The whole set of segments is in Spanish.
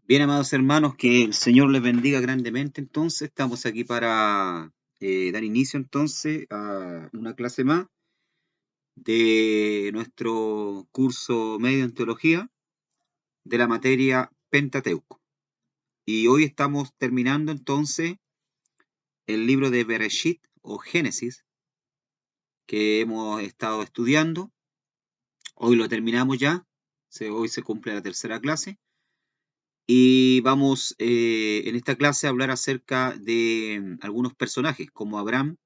Bien, amados hermanos, que el Señor les bendiga grandemente. Entonces, estamos aquí para dar inicio entonces a una clase más de nuestro curso medio en teología de la materia Pentateuco. Y hoy estamos terminando entonces el libro de Bereshit o Génesis que hemos estado estudiando. Hoy lo terminamos ya. Hoy se cumple la tercera clase. Y vamos en esta clase a hablar acerca de algunos personajes como Abraham,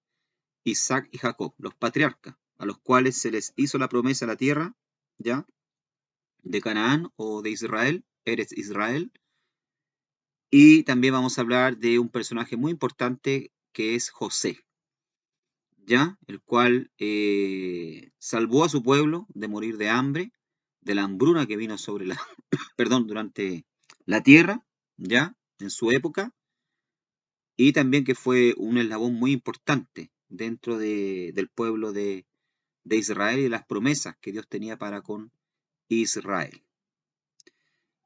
Isaac y Jacob, los patriarcas, a los cuales se les hizo la promesa a la tierra, ¿ya? De Canaán o de Israel, Eretz Israel. Y también vamos a hablar de un personaje muy importante que es José, ¿ya? El cual salvó a su pueblo de morir de hambre, de la hambruna que vino sobre la, perdón, durante la tierra, ¿ya? En su época, y también que fue un eslabón muy importante dentro del pueblo de Israel y de las promesas que Dios tenía para con Israel.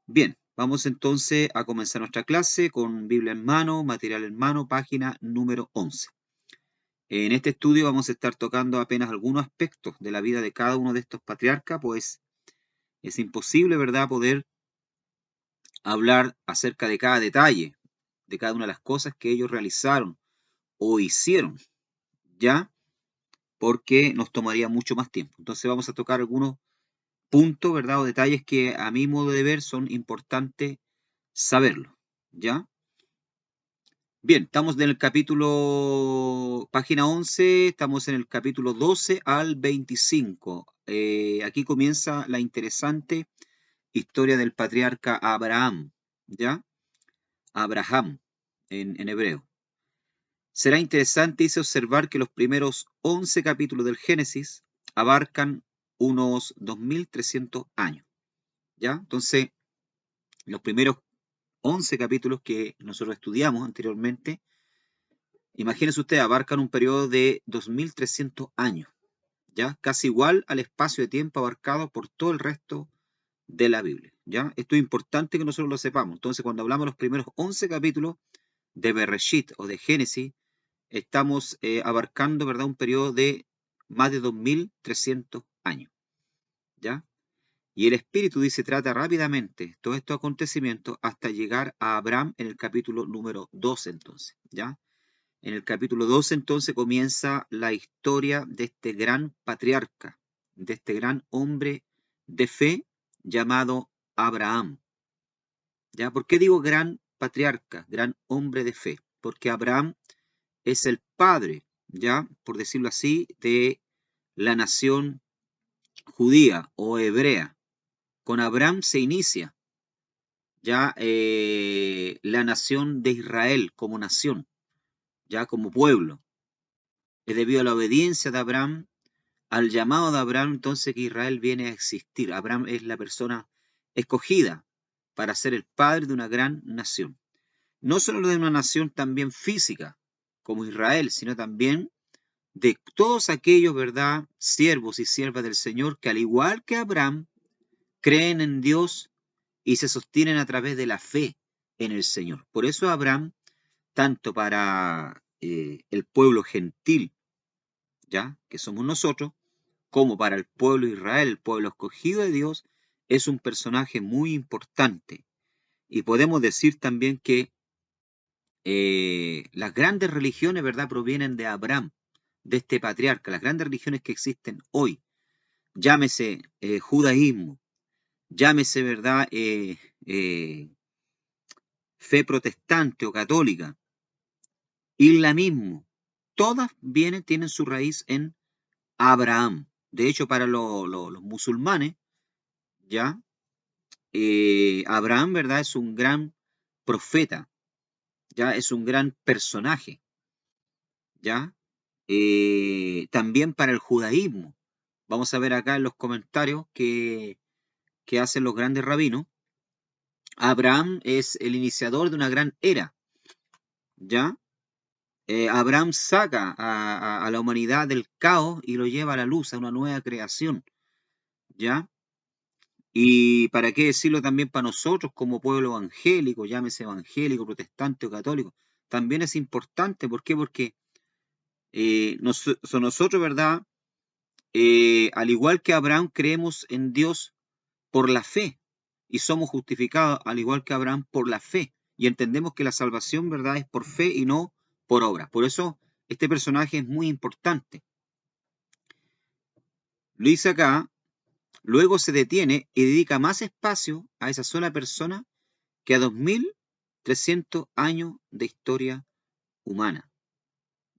Bien, vamos entonces a comenzar nuestra clase con Biblia en mano, material en mano, página número 11. En este estudio vamos a estar tocando apenas algunos aspectos de la vida de cada uno de estos patriarcas, pues es imposible, ¿verdad?, poder hablar acerca de cada detalle, de cada una de las cosas que ellos realizaron o hicieron, ¿ya? Porque nos tomaría mucho más tiempo. Entonces vamos a tocar algunos puntos, ¿verdad? O detalles que a mi modo de ver son importantes saberlo, ¿ya? Bien, estamos en el capítulo, página 11, estamos en el capítulo 12 al 25. Aquí comienza la interesante historia del patriarca Abraham, ¿ya? Abraham en hebreo. Será interesante observar que los primeros 11 capítulos del Génesis abarcan unos 2300 años, ¿ya? Entonces, los primeros 11 capítulos que nosotros estudiamos anteriormente, imagínense usted, abarcan un periodo de 2300 años, ¿ya? Casi igual al espacio de tiempo abarcado por todo el resto de la Biblia, ¿ya? Esto es importante que nosotros lo sepamos. Entonces, cuando hablamos de los primeros 11 capítulos de Bereshit o de Génesis, estamos abarcando, ¿verdad?, un periodo de más de 2300 años, ¿ya? Y el Espíritu dice, trata rápidamente todos estos acontecimientos hasta llegar a Abraham en el capítulo número 12 entonces, ¿ya? En el capítulo 12 entonces comienza la historia de este gran patriarca, de este gran hombre de fe llamado Abraham, ¿ya? ¿Por qué digo gran patriarca, gran hombre de fe? Porque Abraham es el padre, ¿ya? Por decirlo así, de la nación judía o hebrea. Con Abraham se inicia ya la nación de Israel como nación, ya como pueblo. Es debido a la obediencia de Abraham, al llamado de Abraham, entonces que Israel viene a existir. Abraham es la persona escogida para ser el padre de una gran nación. No solo de una nación también física, como Israel, sino también de todos aquellos, ¿verdad?, siervos y siervas del Señor que al igual que Abraham, creen en Dios y se sostienen a través de la fe en el Señor. Por eso Abraham, tanto para el pueblo gentil, ya que somos nosotros, como para el pueblo de Israel, el pueblo escogido de Dios, es un personaje muy importante. Y podemos decir también que las grandes religiones, ¿verdad?, provienen de Abraham, de este patriarca. Las grandes religiones que existen hoy, llámese judaísmo, llámese, ¿verdad?, fe protestante o católica, islamismo, todas tienen su raíz en Abraham. De hecho, para los musulmanes, ¿ya? Abraham, ¿verdad?, es un gran profeta, ¿ya? Es un gran personaje, ¿ya? También para el judaísmo. Vamos a ver acá en los comentarios que hacen los grandes rabinos. Abraham es el iniciador de una gran era, ¿ya? Abraham saca a la humanidad del caos y lo lleva a la luz, a una nueva creación, ¿ya? Y para qué decirlo también para nosotros como pueblo evangélico, llámese evangélico, protestante o católico, también es importante. ¿Por qué? Porque nosotros, ¿verdad? Al igual que Abraham, creemos en Dios por la fe y somos justificados, al igual que Abraham, por la fe. Y entendemos que la salvación, ¿verdad?, es por fe y no por obras. Por eso este personaje es muy importante. Lo dice acá, luego se detiene y dedica más espacio a esa sola persona que a 2300 años de historia humana.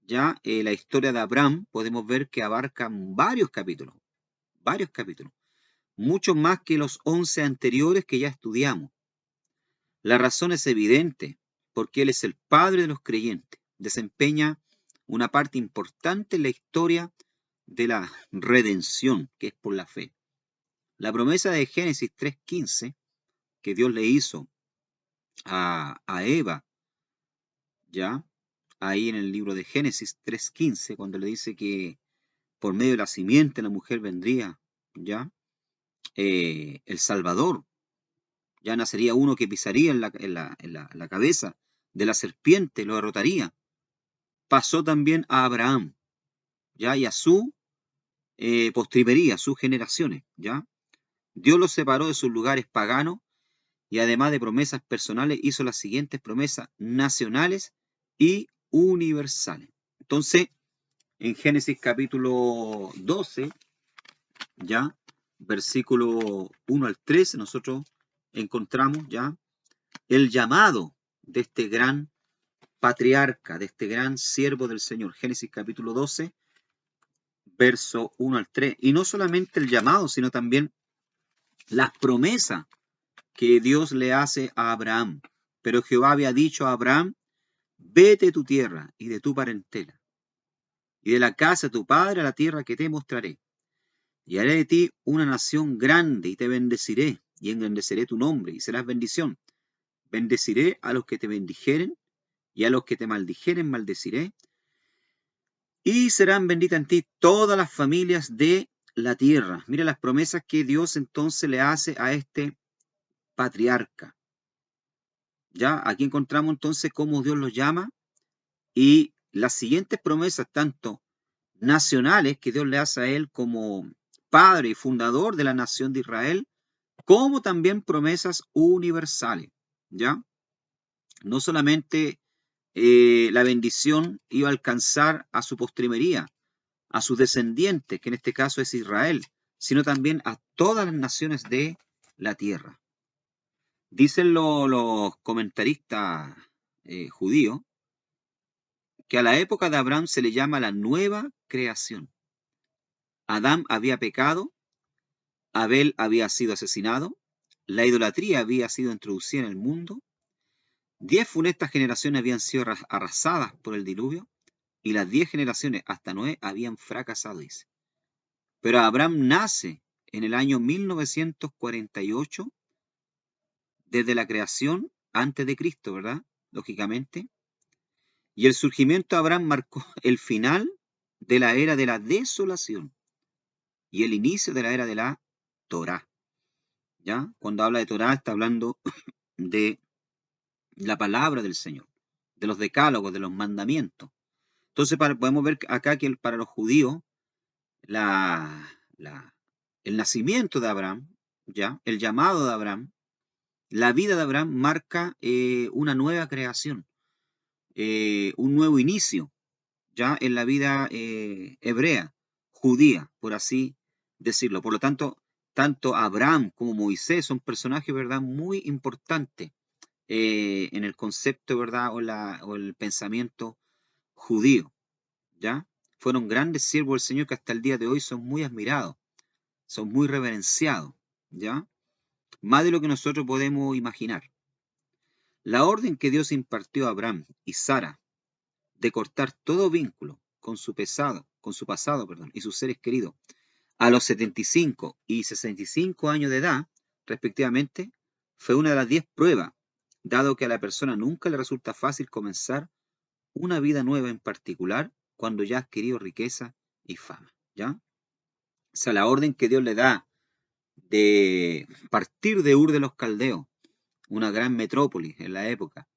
Ya la historia de Abraham podemos ver que abarca varios capítulos, muchos más que los 11 anteriores que ya estudiamos. La razón es evidente, porque Él es el Padre de los creyentes, desempeña una parte importante en la historia de la redención, que es por la fe. La promesa de Génesis 3:15, que Dios le hizo a Eva, ya, ahí en el libro de Génesis 3:15, cuando le dice que por medio de la simiente la mujer vendría, ya, el Salvador, ya nacería uno que pisaría en la cabeza de la serpiente, lo derrotaría. Pasó también a Abraham, ya, y a su postrimería, sus generaciones, ya. Dios los separó de sus lugares paganos y además de promesas personales hizo las siguientes promesas nacionales y universales. Entonces, en Génesis capítulo 12, ya, versículo 1 al 3, nosotros encontramos ya el llamado de este gran patriarca, de este gran siervo del Señor. Génesis capítulo 12, verso 1 al 3. Y no solamente el llamado, sino también las promesas que Dios le hace a Abraham. Pero Jehová había dicho a Abraham, vete de tu tierra y de tu parentela, y de la casa de tu padre a la tierra que te mostraré. Y haré de ti una nación grande, y te bendeciré, y engrandeceré tu nombre, y serás bendición. Bendeciré a los que te bendijeren, y a los que te maldijeren maldeciré, y serán benditas en ti todas las familias de la tierra. Mira las promesas que Dios entonces le hace a este patriarca. Ya, aquí encontramos entonces cómo Dios los llama y las siguientes promesas, tanto nacionales que Dios le hace a él como padre y fundador de la nación de Israel, como también promesas universales. ¿Ya? No solamente la bendición iba a alcanzar a su postrimería, a sus descendientes, que en este caso es Israel, sino también a todas las naciones de la tierra. Dicen los comentaristas judíos que a la época de Abraham se le llama la nueva creación. Adán había pecado, Abel había sido asesinado, la idolatría había sido introducida en el mundo, 10 funestas generaciones habían sido arrasadas por el diluvio, y las 10 generaciones hasta Noé habían fracasado, dice. Pero Abraham nace en el año 1948, desde la creación, antes de Cristo, ¿verdad? Lógicamente. Y el surgimiento de Abraham marcó el final de la era de la desolación y el inicio de la era de la Torá. ¿Ya? Cuando habla de Torá está hablando de la palabra del Señor, de los decálogos, de los mandamientos. Entonces podemos ver acá que para los judíos la, el nacimiento de Abraham, ¿ya? El llamado de Abraham, la vida de Abraham marca una nueva creación, un nuevo inicio, ya en la vida hebrea, judía, por así decirlo. Por lo tanto, tanto Abraham como Moisés son personajes, ¿verdad?, muy importantes en el concepto, ¿verdad?, o el pensamiento judío, ¿ya? Fueron grandes siervos del Señor que hasta el día de hoy son muy admirados, son muy reverenciados, ¿ya? Más de lo que nosotros podemos imaginar. La orden que Dios impartió a Abraham y Sara de cortar todo vínculo con su pasado, y sus seres queridos a los 75 y 65 años de edad, respectivamente, fue una de las 10 pruebas, dado que a la persona nunca le resulta fácil comenzar una vida nueva, en particular cuando ya ha adquirido riqueza y fama, ¿ya? O sea, la orden que Dios le da de partir de Ur de los Caldeos, una gran metrópolis en la época,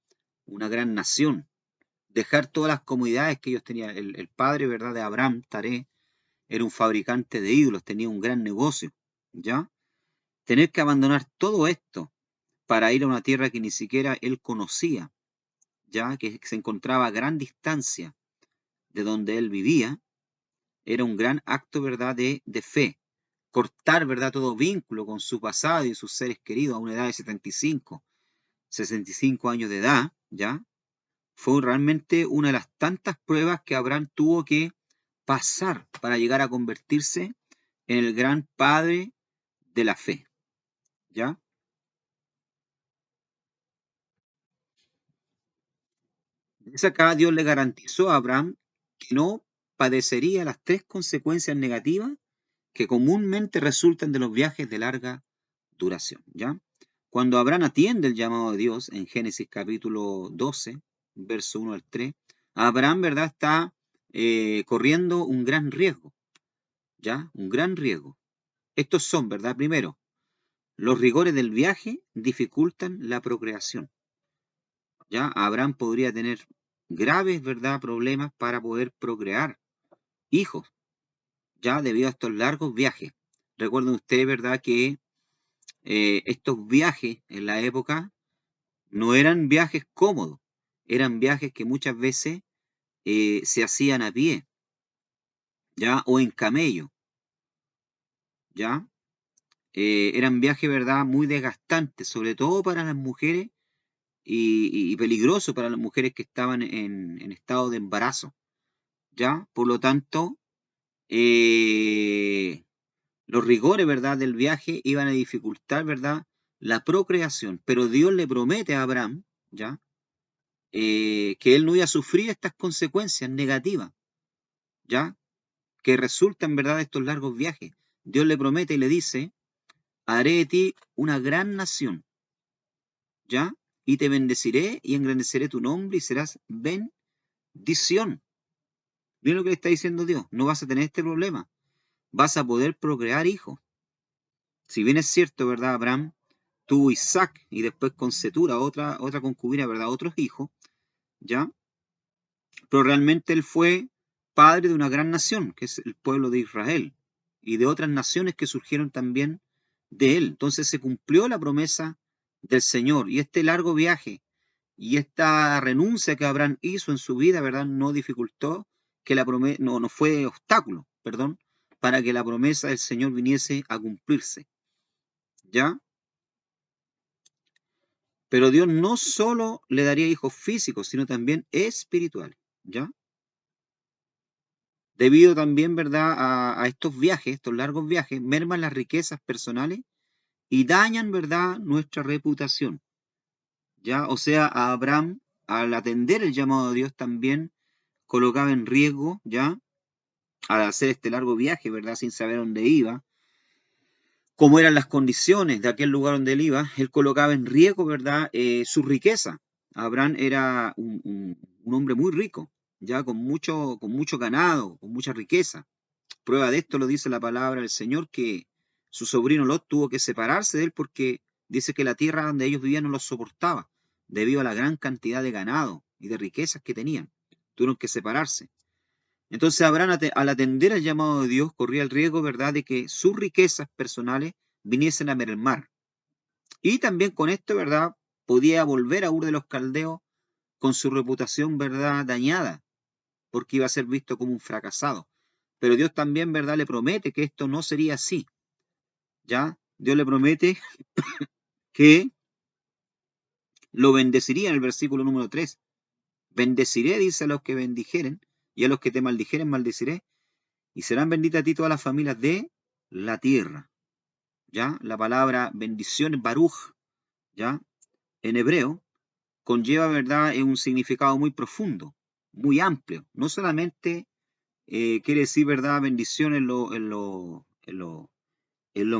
una gran nación, dejar todas las comodidades que ellos tenían. El padre, ¿verdad?, de Abraham, Taré, era un fabricante de ídolos, tenía un gran negocio, ¿ya? Tener que abandonar todo esto para ir a una tierra que ni siquiera él conocía, ya que se encontraba a gran distancia de donde él vivía, era un gran acto, ¿verdad?, de fe. Cortar, ¿verdad?, todo vínculo con su pasado y sus seres queridos a una edad de 65 años de edad, ¿ya? Fue realmente una de las tantas pruebas que Abraham tuvo que pasar para llegar a convertirse en el gran padre de la fe, ¿ya? Dice acá, Dios le garantizó a Abraham que no padecería las tres consecuencias negativas que comúnmente resultan de los viajes de larga duración, ¿ya? Cuando Abraham atiende el llamado de Dios en Génesis capítulo 12, verso 1 al 3, Abraham, ¿verdad?, está corriendo un gran riesgo, ¿ya? Un gran riesgo. Estos son, ¿verdad? Primero, los rigores del viaje dificultan la procreación, ¿ya? Abraham podría tener graves, ¿verdad?, problemas para poder procrear hijos, ya debido a estos largos viajes. Recuerden ustedes, ¿verdad?, que estos viajes en la época no eran viajes cómodos, eran viajes que muchas veces se hacían a pie, ¿ya? O en camello, ¿ya? Eran viajes, ¿verdad?, muy desgastantes, sobre todo para las mujeres y peligroso para las mujeres que estaban en estado de embarazo, ¿ya? Por lo tanto, eh, los rigores, ¿verdad?, del viaje iban a dificultar, ¿verdad?, la procreación, pero Dios le promete a Abraham, ¿ya?, que él no iba a sufrir estas consecuencias negativas, ¿ya?, que resultan, ¿verdad?, de estos largos viajes. Dios le promete y le dice, haré de ti una gran nación, ¿ya? Y te bendeciré y engrandeceré tu nombre y serás bendición. Miren lo que le está diciendo Dios, no vas a tener este problema, vas a poder procrear hijos. Si bien es cierto, ¿verdad?, Abraham tuvo Isaac y después con Setura, otra concubina, ¿verdad?, otros hijos, ¿ya? Pero realmente él fue padre de una gran nación, que es el pueblo de Israel, y de otras naciones que surgieron también de él. Entonces se cumplió la promesa del Señor, y este largo viaje y esta renuncia que Abraham hizo en su vida, ¿verdad?, no dificultó que la promesa, no fue obstáculo, perdón, para que la promesa del Señor viniese a cumplirse, ¿ya? Pero Dios no solo le daría hijos físicos, sino también espirituales, ¿ya? Debido también, ¿verdad?, a estos viajes, estos largos viajes, merman las riquezas personales y dañan, ¿verdad?, nuestra reputación, ¿ya? O sea, a Abraham, al atender el llamado de Dios, también colocaba en riesgo, ¿ya?, al hacer este largo viaje, ¿verdad?, sin saber dónde iba, cómo eran las condiciones de aquel lugar donde él iba, él colocaba en riesgo, ¿verdad?, su riqueza. Abraham era un hombre muy rico, ya con mucho ganado, con mucha riqueza. Prueba de esto lo dice la palabra del Señor, que su sobrino Lot tuvo que separarse de él porque dice que la tierra donde ellos vivían no los soportaba, debido a la gran cantidad de ganado y de riquezas que tenían. Tuvieron que separarse. Entonces Abraham, al atender al llamado de Dios, corría el riesgo, ¿verdad?, de que sus riquezas personales viniesen a mermar. Y también con esto, ¿verdad?, podía volver a Ur de los Caldeos con su reputación, ¿verdad?, dañada, porque iba a ser visto como un fracasado. Pero Dios también, ¿verdad?, le promete que esto no sería así, ¿ya? Dios le promete que lo bendeciría en el versículo número 3. Bendeciré, dice, a los que bendijeren, y a los que te maldijeren, maldeciré, y serán benditas a ti todas las familias de la tierra, ¿ya? La palabra bendición, baruch, ¿ya?, en hebreo, conlleva, ¿verdad?, un significado muy profundo, muy amplio. No solamente quiere decir, ¿verdad?, bendición en lo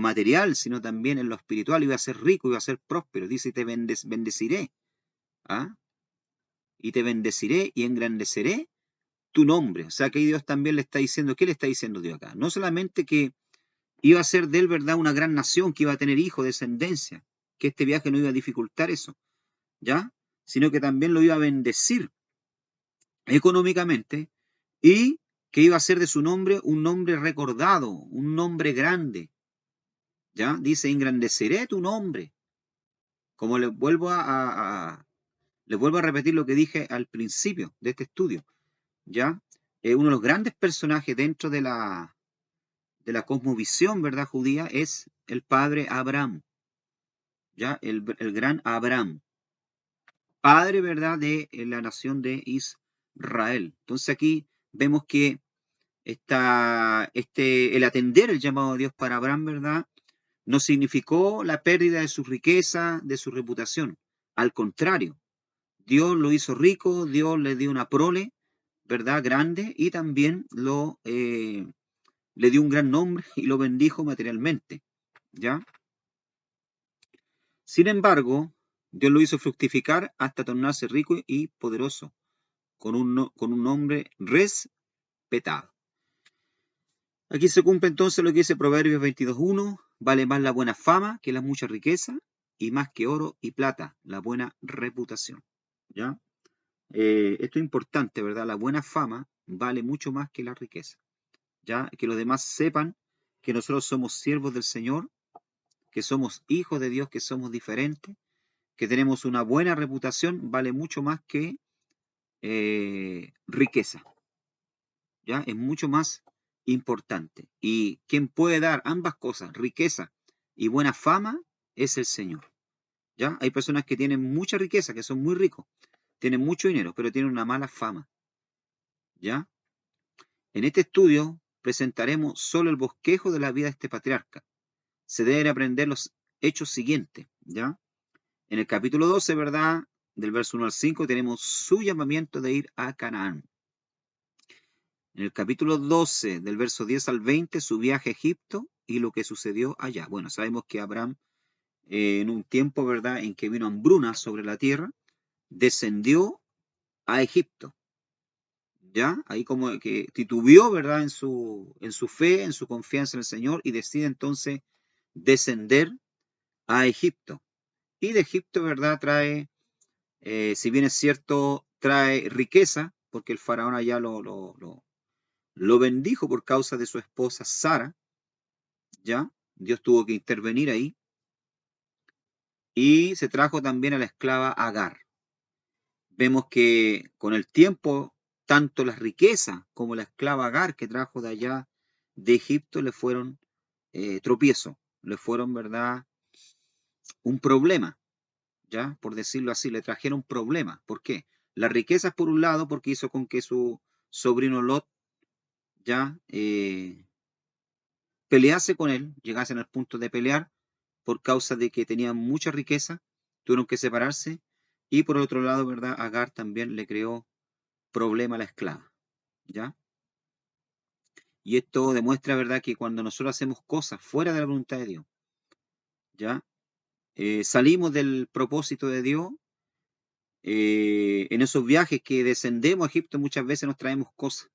material, sino también en lo espiritual. Iba a ser rico, iba a ser próspero. Dice, te bendeciré, ¿ah?, y te bendeciré y engrandeceré tu nombre. O sea que Dios también le está diciendo, ¿qué le está diciendo Dios acá? No solamente que iba a ser de él, ¿verdad?, una gran nación, que iba a tener hijos, descendencia, que este viaje no iba a dificultar eso, ¿ya? Sino que también lo iba a bendecir económicamente y que iba a ser de su nombre un nombre recordado, un nombre grande, ¿ya? Dice, engrandeceré tu nombre. Como les vuelvo a repetir lo que dije al principio de este estudio, ¿ya? Uno de los grandes personajes dentro de la cosmovisión, ¿verdad?, judía, es el padre Abraham, ¿ya? El gran Abraham, padre, ¿verdad?, de la nación de Israel. Entonces aquí vemos que el atender el llamado de Dios para Abraham, ¿verdad?, no significó la pérdida de su riqueza, de su reputación. Al contrario, Dios lo hizo rico, Dios le dio una prole, ¿verdad?, grande, y también le dio un gran nombre y lo bendijo materialmente, ¿ya? Sin embargo, Dios lo hizo fructificar hasta tornarse rico y poderoso, con un nombre respetado. Aquí se cumple entonces lo que dice Proverbios 22:1, vale más la buena fama que la mucha riqueza, y más que oro y plata, la buena reputación, ¿ya? Esto es importante, ¿verdad? La buena fama vale mucho más que la riqueza, ¿ya? Que los demás sepan que nosotros somos siervos del Señor, que somos hijos de Dios, que somos diferentes, que tenemos una buena reputación, vale mucho más que riqueza, ¿ya? Es mucho más importante. Y quien puede dar ambas cosas, riqueza y buena fama, es el Señor, ¿ya? Hay personas que tienen mucha riqueza, que son muy ricos, tienen mucho dinero, pero tienen una mala fama, ¿ya? En este estudio presentaremos solo el bosquejo de la vida de este patriarca. Se deben aprender los hechos siguientes, ¿ya? En el capítulo 12, ¿verdad?, del verso 1 al 5, tenemos su llamamiento de ir a Canaán. En el capítulo 12, del verso 10 al 20, su viaje a Egipto y lo que sucedió allá. Bueno, sabemos que Abraham, en un tiempo, ¿verdad?, en que vino hambruna sobre la tierra, descendió a Egipto, ¿ya? Ahí como que titubeó, ¿verdad?, en su fe, en su confianza en el Señor, y decide entonces descender a Egipto. Y de Egipto, ¿verdad?, trae, si bien es cierto, trae riqueza, porque el faraón allá lo bendijo por causa de su esposa Sara, ¿ya? Dios tuvo que intervenir ahí. Y se trajo también a la esclava Agar. Vemos que con el tiempo, tanto las riquezas como la esclava Agar que trajo de allá de Egipto le fueron tropiezo, le fueron, ¿verdad?, un problema, ¿ya? Por decirlo así, le trajeron problemas. ¿Por qué? Las riquezas por un lado, porque hizo con que su sobrino Lot ya pelease con él, llegasen al punto de pelear por causa de que tenían mucha riqueza, tuvieron que separarse, y por otro lado, ¿verdad?, Agar también le creó problema a la esclava, ¿ya? Y esto demuestra, ¿verdad?, que cuando nosotros hacemos cosas fuera de la voluntad de Dios, ¿ya? Salimos del propósito de Dios. En esos viajes que descendemos a Egipto muchas veces nos traemos cosas,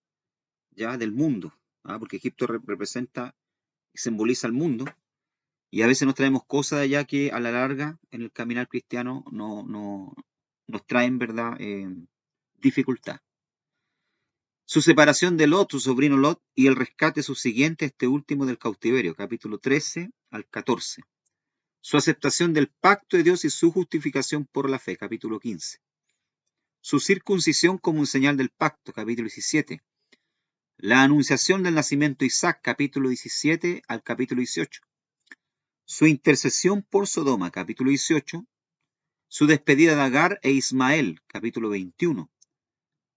¿ya?, del mundo, ¿ah? Porque Egipto representa y simboliza el mundo, y a veces nos traemos cosas de allá que a la larga en el caminar cristiano nos traen, ¿verdad?, dificultad. Su separación de Lot, su sobrino Lot, y el rescate subsiguiente, este último del cautiverio, capítulo 13 al 14. Su aceptación del pacto de Dios y su justificación por la fe, capítulo 15. Su circuncisión como un señal del pacto, capítulo 17. La anunciación del nacimiento de Isaac, capítulo 17 al capítulo 18. Su intercesión por Sodoma, capítulo 18. Su despedida de Agar e Ismael, capítulo 21.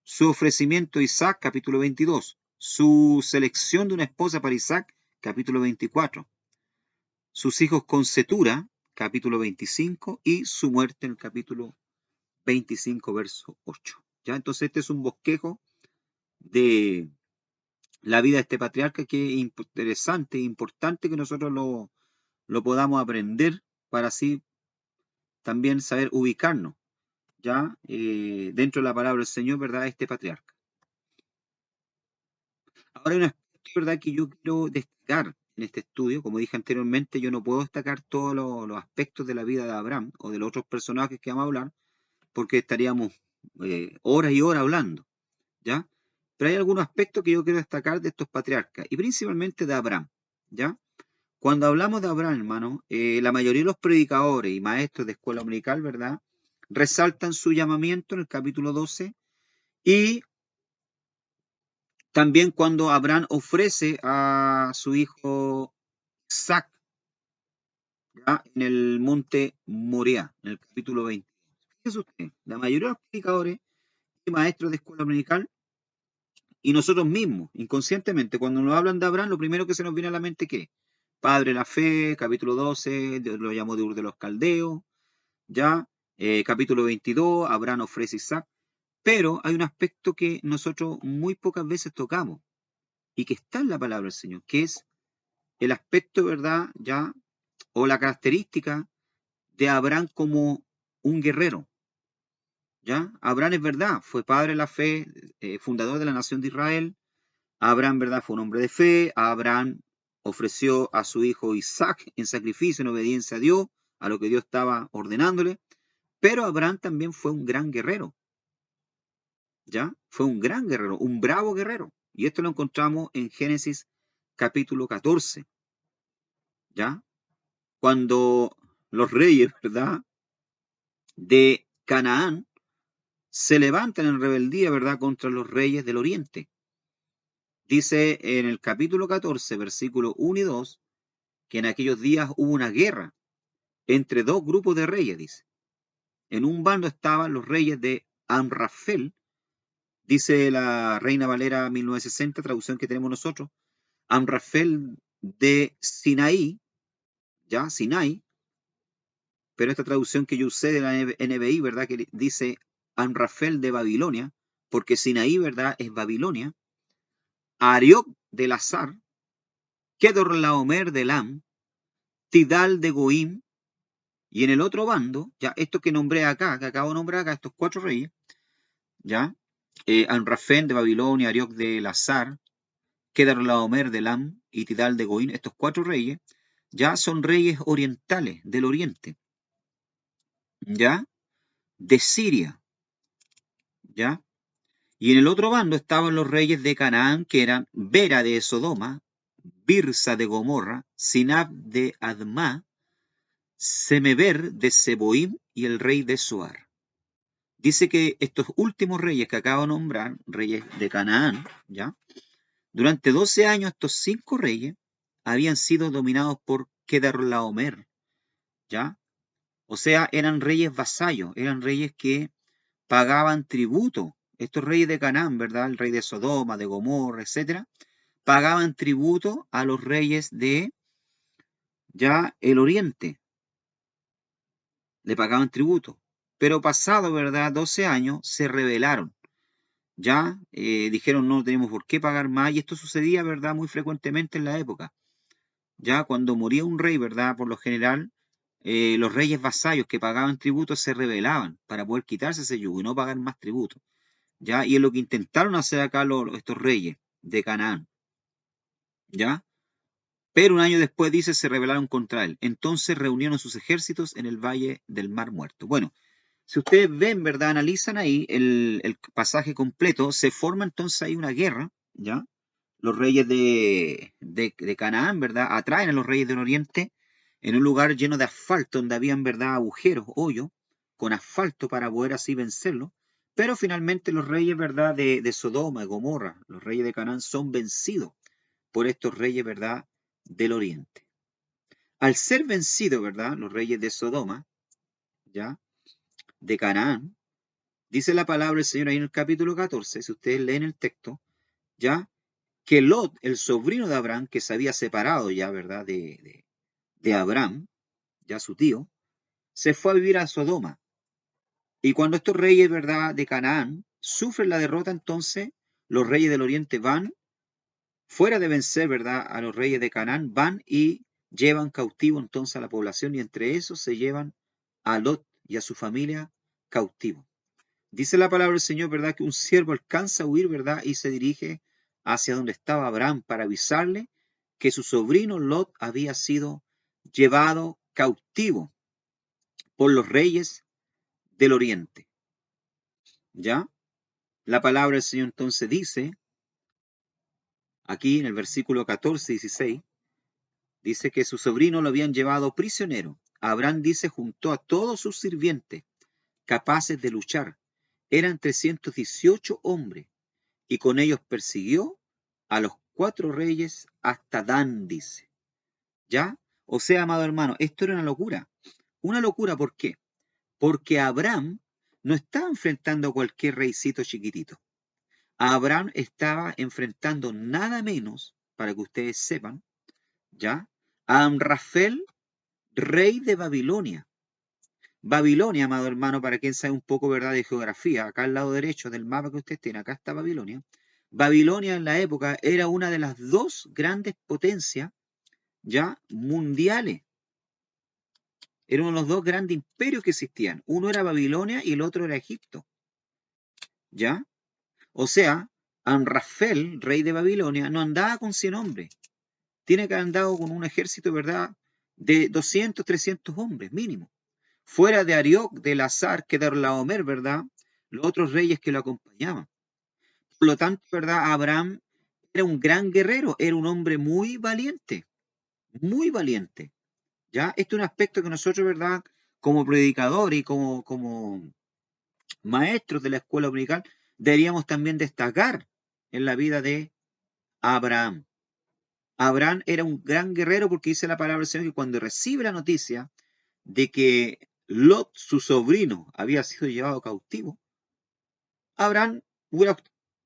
Su ofrecimiento a Isaac, capítulo 22. Su selección de una esposa para Isaac, capítulo 24. Sus hijos con Cetura, capítulo 25. Y su muerte en el capítulo 25, verso 8. ¿Ya? Entonces este es un bosquejo de la vida de este patriarca que es interesante e importante que nosotros lo podamos aprender para así también saber ubicarnos, ¿ya? Dentro de la palabra del Señor, ¿verdad?, este patriarca. Ahora hay un aspecto, ¿verdad?, que yo quiero destacar en este estudio. Como dije anteriormente, yo no puedo destacar todos los aspectos de la vida de Abraham o de los otros personajes que vamos a hablar, porque estaríamos horas y horas hablando, ¿ya? Pero hay algunos aspectos que yo quiero destacar de estos patriarcas, y principalmente de Abraham, ¿ya? Cuando hablamos de Abraham, hermano, la mayoría de los predicadores y maestros de escuela dominical, ¿verdad? Resaltan su llamamiento en el capítulo 12 y también cuando Abraham ofrece a su hijo Isaac, ¿ya? En el monte Moriah, en el capítulo 20. Fíjese usted, la mayoría de los predicadores y maestros de escuela dominical y nosotros mismos, inconscientemente, cuando nos hablan de Abraham, lo primero que se nos viene a la mente, ¿qué? Padre de la fe, capítulo 12, lo llamo de Ur de los Caldeos, ¿ya? Capítulo 22, Abraham ofrece a Isaac. Pero hay un aspecto que nosotros muy pocas veces tocamos y que está en la palabra del Señor, que es el aspecto, ¿verdad? ¿Ya? O la característica de Abraham como un guerrero, ¿ya? Abraham es verdad, fue padre de la fe, fundador de la nación de Israel. Abraham, ¿verdad? Fue un hombre de fe. Abraham ofreció a su hijo Isaac en sacrificio, en obediencia a Dios, a lo que Dios estaba ordenándole. Pero Abraham también fue un gran guerrero, ¿ya? Fue un gran guerrero, un bravo guerrero. Y esto lo encontramos en Génesis capítulo 14, ¿ya? Cuando los reyes, ¿verdad? De Canaán se levantan en rebeldía, ¿verdad? Contra los reyes del oriente. Dice en el capítulo 14, versículos 1 y 2, que en aquellos días hubo una guerra entre dos grupos de reyes, dice. En un bando estaban los reyes de Amrafel, dice la Reina Valera 1960, traducción que tenemos nosotros, Amrafel de Sinaí, ya, Sinai, pero esta traducción que yo usé de la NBI, ¿verdad? Que dice Amrafel de Babilonia, porque Sinaí, ¿verdad? Es Babilonia. Arioc de Lazar, Kedorlaomer de Elam, Tidal de Goim, y en el otro bando, ya, esto que nombré acá, que acabo de nombrar acá, estos cuatro reyes, ya, Amrafel de Babilonia, Arioc de Lazar, Kedorlaomer de Elam y Tidal de Goim, estos cuatro reyes, ya son reyes orientales, del oriente, ya, de Siria, ya. Y en el otro bando estaban los reyes de Canaán, que eran Bera de Sodoma, Birsa de Gomorra, Sinab de Adma, Semeber de Seboim y el rey de Soar. Dice que estos últimos reyes que acabo de nombrar, reyes de Canaán, ¿ya? Durante 12 años estos 5 reyes habían sido dominados por Kedorlaomer, ¿ya? O sea, eran reyes vasallos, eran reyes que pagaban tributo. Estos reyes de Canaán, ¿verdad? El rey de Sodoma, de Gomorra, etcétera, pagaban tributo a los reyes de ya el oriente, le pagaban tributo. Pero pasado, ¿verdad? 12 años, se rebelaron. Ya dijeron no tenemos por qué pagar más, y esto sucedía, ¿verdad? Muy frecuentemente en la época. Ya cuando moría un rey, ¿verdad? Por lo general, los reyes vasallos que pagaban tributo se rebelaban para poder quitarse ese yugo y no pagar más tributo. ¿Ya? Y es lo que intentaron hacer acá estos reyes de Canaán, ¿ya? Pero un año después, dice, se rebelaron contra él. Entonces reunieron sus ejércitos en el valle del Mar Muerto. Bueno, si ustedes ven, ¿verdad? Analizan ahí el pasaje completo, se forma entonces ahí una guerra, ¿ya? Los reyes de Canaán, ¿verdad? Atraen a los reyes del oriente en un lugar lleno de asfalto, donde habían, ¿verdad? Agujeros, hoyos, con asfalto para poder así vencerlo. Pero finalmente los reyes, ¿verdad? De Sodoma, de Gomorra, los reyes de Canaán son vencidos por estos reyes, ¿verdad? Del oriente. Al ser vencidos, ¿verdad? Los reyes de Sodoma, ¿ya? De Canaán, dice la palabra del Señor ahí en el capítulo 14, si ustedes leen el texto, ¿ya? Que Lot, el sobrino de Abraham, que se había separado ya, ¿verdad? De Abraham, ya su tío, se fue a vivir a Sodoma. Y cuando estos reyes, ¿verdad? De Canaán sufren la derrota, entonces los reyes del oriente van, fuera de vencer, ¿verdad? A los reyes de Canaán, van y llevan cautivo entonces a la población, y entre esos se llevan a Lot y a su familia cautivo. Dice la palabra del Señor, ¿verdad? Que un siervo alcanza a huir, ¿verdad? Y se dirige hacia donde estaba Abraham para avisarle, que su sobrino Lot había sido llevado cautivo por los reyes del oriente. ¿Ya? La palabra del Señor entonces dice, aquí en el versículo 14 y 16, dice que su sobrino lo habían llevado prisionero. Abraham dice, juntó a todos sus sirvientes capaces de luchar. Eran 318 hombres, y con ellos persiguió a los 4 reyes hasta Dan, dice. ¿Ya? O sea, amado hermano, esto era una locura. Una locura, ¿por qué? Porque Abraham no estaba enfrentando a cualquier reycito chiquitito. Abraham estaba enfrentando nada menos, para que ustedes sepan, ¿ya? A Amrafel, rey de Babilonia. Babilonia, amado hermano, para quien sabe un poco, ¿verdad?, de geografía, acá al lado derecho del mapa que ustedes tienen, acá está Babilonia. Babilonia en la época era una de las 2 grandes potencias, ya, mundiales. Era uno de los 2 grandes imperios que existían. Uno era Babilonia y el otro era Egipto. ¿Ya? O sea, Amrafel, rey de Babilonia, no andaba con 100 hombres. Tiene que haber andado con un ejército, ¿verdad?, de 200, 300 hombres, mínimo. Fuera de Arioc, de Elazar, Kedorlaomer, ¿verdad?, los otros reyes que lo acompañaban. Por lo tanto, ¿verdad?, Abraham era un gran guerrero, era un hombre muy valiente, muy valiente. ¿Ya? Este es un aspecto que nosotros, ¿verdad?, como predicadores y como maestros de la escuela dominical, deberíamos también destacar en la vida de Abraham. Abraham era un gran guerrero porque dice la palabra del Señor que cuando recibe la noticia de que Lot, su sobrino, había sido llevado cautivo, Abraham hubiera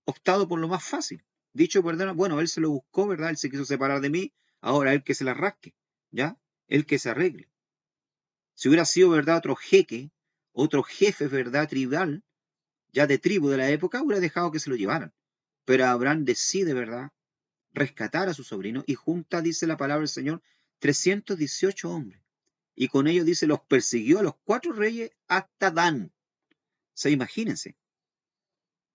optado por lo más fácil. Dicho, ¿verdad? Bueno, él se lo buscó, ¿verdad? Él se quiso separar de mí, ahora él que se la rasque, ¿ya? Él que se arregle. Si hubiera sido, ¿verdad?, otro jeque, otro jefe, ¿verdad?, tribal, ya de tribu de la época, hubiera dejado que se lo llevaran. Pero Abraham decide, ¿verdad?, rescatar a su sobrino y junta, dice la palabra del Señor, 318 hombres. Y con ellos, dice, los persiguió a los 4 reyes hasta Dan. O sea, imagínense.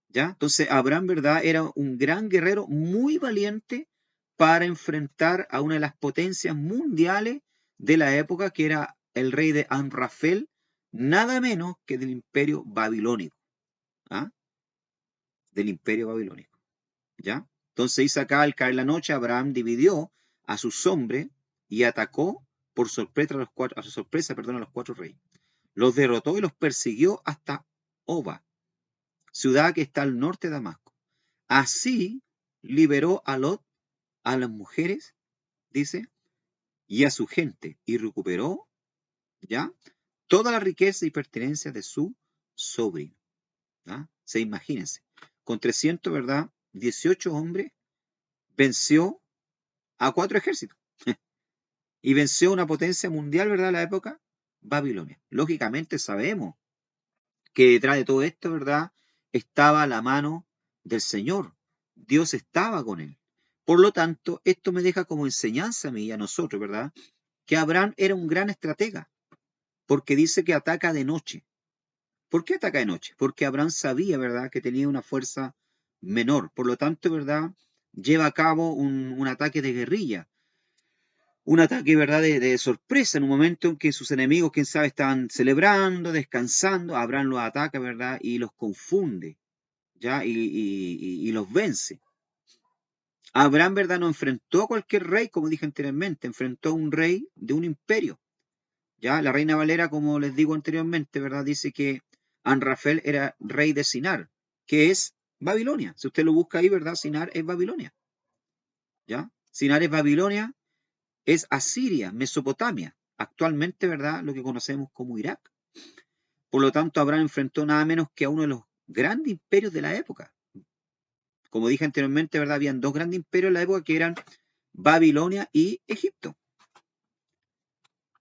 ¿Ya? Entonces, Abraham, ¿verdad?, era un gran guerrero muy valiente para enfrentar a una de las potencias mundiales de la época, que era el rey de Amrafel, nada menos que del imperio babilónico. ¿Ah? Del imperio babilónico. ¿Ya? Entonces dice acá, al caer la noche, Abraham dividió a sus hombres y atacó por sorpresa a su sorpresa, perdón, a los 4 reyes. Los derrotó y los persiguió hasta Oba, ciudad que está al norte de Damasco. Así liberó a Lot, a las mujeres, dice, y a su gente, y recuperó, ¿ya?, toda la riqueza y pertenencia de su sobrino. ¿Ya? Se imagínense, con 300, ¿verdad?, 18 hombres, venció a 4 ejércitos. Y venció una potencia mundial, ¿verdad?, de la época, Babilonia. Lógicamente sabemos que detrás de todo esto, ¿verdad?, estaba la mano del Señor. Dios estaba con él. Por lo tanto, esto me deja como enseñanza a mí y a nosotros, ¿verdad?, que Abraham era un gran estratega, porque dice que ataca de noche. ¿Por qué ataca de noche? Porque Abraham sabía, ¿verdad?, que tenía una fuerza menor. Por lo tanto, ¿verdad?, lleva a cabo un ataque de guerrilla. Un ataque, ¿verdad?, de sorpresa, en un momento en que sus enemigos, quién sabe, estaban celebrando, descansando. Abraham los ataca, ¿verdad?, y los confunde, ¿ya? Y los vence. Abraham, ¿verdad?, no enfrentó a cualquier rey, como dije anteriormente, enfrentó a un rey de un imperio. ¿Ya? La Reina Valera, como les digo anteriormente, ¿verdad?, dice que Amrafel era rey de Sinar, que es Babilonia. Si usted lo busca ahí, ¿verdad?, Sinar es Babilonia. ¿Ya? Sinar es Babilonia, es Asiria, Mesopotamia, actualmente, ¿verdad?, lo que conocemos como Irak. Por lo tanto, Abraham enfrentó nada menos que a uno de los grandes imperios de la época. Como dije anteriormente, ¿verdad?, habían 2 grandes imperios en la época que eran Babilonia y Egipto.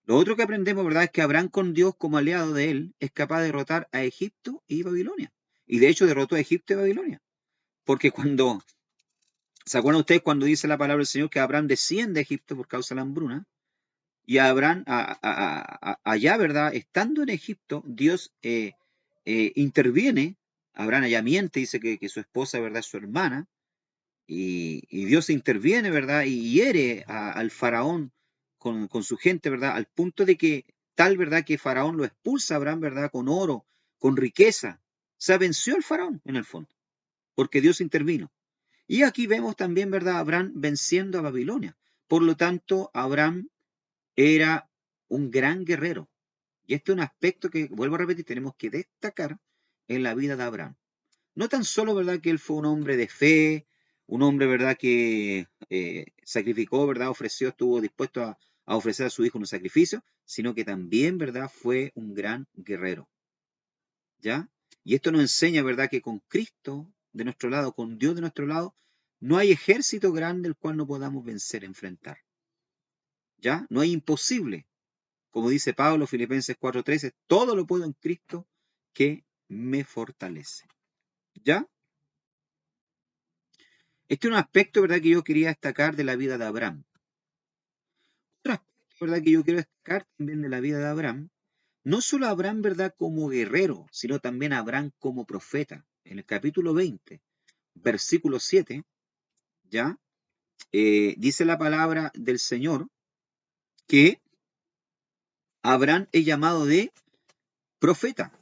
Lo otro que aprendemos, ¿verdad?, es que Abraham, con Dios como aliado de él, es capaz de derrotar a Egipto y Babilonia. Y de hecho derrotó a Egipto y Babilonia. Porque ¿se acuerdan ustedes cuando dice la palabra del Señor que Abraham desciende a Egipto por causa de la hambruna? Y Abraham, allá, ¿verdad?, estando en Egipto, Dios interviene. Abraham allá miente, dice que su esposa, ¿verdad?, es su hermana. y Dios interviene, ¿verdad? Y hiere al faraón con su gente, ¿verdad? Al punto de que tal, ¿verdad? Que Faraón lo expulsa a Abraham, ¿verdad? Con oro, con riqueza. O sea, venció al faraón en el fondo, porque Dios intervino. Y aquí vemos también, ¿verdad? Abraham venciendo a Babilonia. Por lo tanto, Abraham era un gran guerrero. Y este es un aspecto que, vuelvo a repetir, tenemos que destacar en la vida de Abraham. No tan solo, ¿verdad?, que él fue un hombre de fe, un hombre, ¿verdad?, que sacrificó, ¿verdad?, ofreció, estuvo dispuesto a ofrecer a su hijo un sacrificio, sino que también, ¿verdad?, fue un gran guerrero, ¿ya? Y esto nos enseña, ¿verdad?, que con Cristo de nuestro lado, con Dios de nuestro lado, no hay ejército grande el cual no podamos vencer, enfrentar, ¿ya? No hay imposible. Como dice Pablo, Filipenses 4:13, todo lo puedo en Cristo que me fortalece, ¿ya? Este es un aspecto, ¿verdad?, que yo quería destacar de la vida de Abraham. Otro aspecto, ¿verdad?, que yo quiero destacar también de la vida de Abraham, no solo Abraham, ¿verdad?, como guerrero, sino también Abraham como profeta. En el capítulo 20, versículo 7, ¿ya? Dice la palabra del Señor que Abraham es llamado de profeta.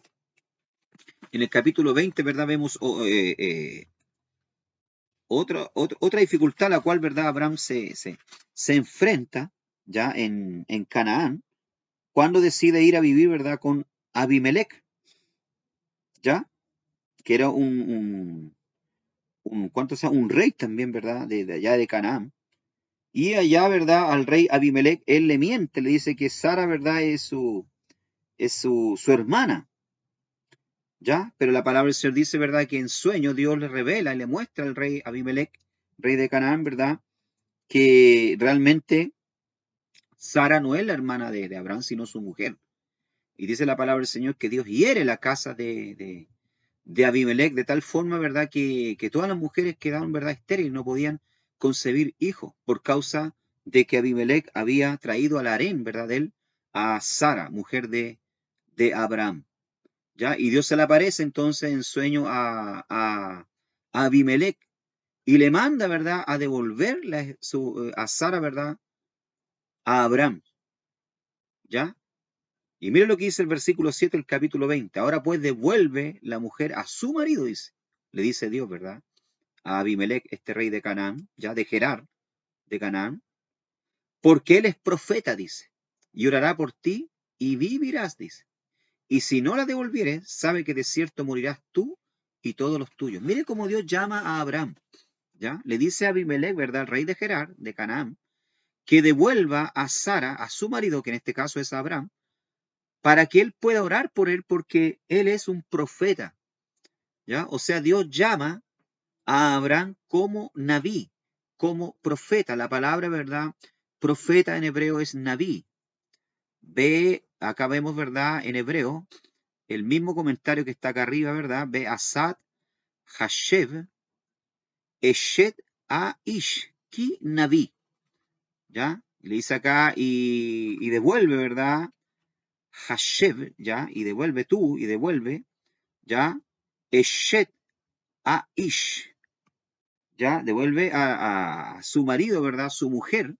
En el capítulo 20, ¿verdad?, vemos otra dificultad a la cual, ¿verdad?, Abraham se enfrenta ya en Canaán, cuando decide ir a vivir, ¿verdad?, con Abimelech, ¿ya? Que era ¿cuánto sea? Un rey también, ¿verdad?, de allá de Canaán. Y allá, ¿verdad?, al rey Abimelech, él le miente, le dice que Sara, ¿verdad?, es su hermana, ¿ya? Pero la palabra del Señor dice, ¿verdad?, que en sueño Dios le revela y le muestra al rey Abimelech, rey de Canaán, ¿verdad?, que realmente Sara no es la hermana de Abraham, sino su mujer. Y dice la palabra del Señor que Dios hiere la casa de Abimelech de tal forma, ¿verdad?, que todas las mujeres quedaron, ¿verdad?, estériles, no podían concebir hijos por causa de que Abimelech había traído al harén, ¿verdad?, de él, a Sara, mujer de Abraham, ¿ya? Y Dios se le aparece entonces en sueño a Abimelech y le manda, ¿verdad?, a devolver a Sara, ¿verdad?, a Abraham, ¿ya? Y mire lo que dice el versículo 7 del capítulo 20. Ahora pues devuelve la mujer a su marido, dice. Le dice Dios, ¿verdad?, a Abimelech, este rey de Canaán, ya de Gerar, de Canaán, porque él es profeta, dice, y orará por ti y vivirás, dice. Y si no la devolvieres, sabe que de cierto morirás tú y todos los tuyos. Mire cómo Dios llama a Abraham, ¿ya? Le dice a Abimelech, ¿verdad?, el rey de Gerar, de Canaán, que devuelva a Sara, a su marido, que en este caso es Abraham, para que él pueda orar por él porque él es un profeta, ¿ya? O sea, Dios llama a Abraham como Naví, como profeta. La palabra, ¿verdad?, profeta en hebreo es Naví. Acá vemos, ¿verdad?, en hebreo, el mismo comentario que está acá arriba, ¿verdad? Ve Asad, Hashev, Eshet, Aish, Ki Naví, ¿ya? Le dice acá y devuelve, ¿verdad?, Hashev, ¿ya? Y devuelve tú, y devuelve, ¿ya? Eshet, Aish, ¿ya? Devuelve a su marido, ¿verdad?, su mujer,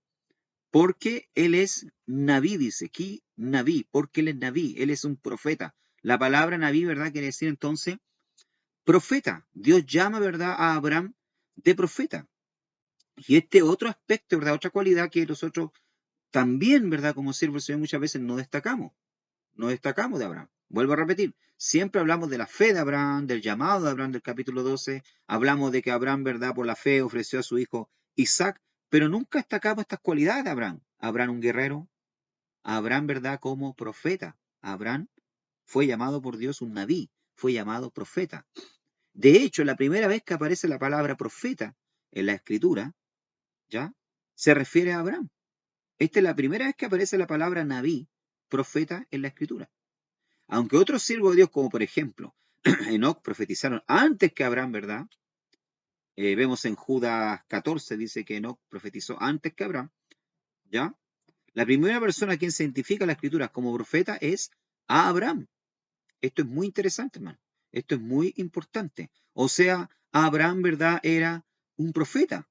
porque él es Naví, dice, aquí Naví, porque él es Naví, él es un profeta. La palabra Naví, ¿verdad?, quiere decir entonces profeta. Dios llama, ¿verdad?, a Abraham de profeta. Y este otro aspecto, ¿verdad?, otra cualidad que nosotros también, ¿verdad?, como siervos del Señor muchas veces no destacamos de Abraham. Vuelvo a repetir, siempre hablamos de la fe de Abraham, del llamado de Abraham del capítulo 12, hablamos de que Abraham, ¿verdad?, por la fe ofreció a su hijo Isaac, pero nunca destacamos estas cualidades de Abraham. Abraham un guerrero, Abraham, ¿verdad?, como profeta. Abraham fue llamado por Dios un naví, fue llamado profeta. De hecho, la primera vez que aparece la palabra profeta en la escritura, ¿ya?, se refiere a Abraham. Esta es la primera vez que aparece la palabra naví, profeta, en la escritura. Aunque otros siervos de Dios, como por ejemplo Enoc, profetizaron antes que Abraham, ¿verdad? Vemos en Judas 14, dice que Enoc profetizó antes que Abraham, ¿ya? La primera persona a quien se identifica en la escritura como profeta es a Abraham. Esto es muy interesante, hermano. Esto es muy importante. O sea, Abraham, ¿verdad?, era un profeta.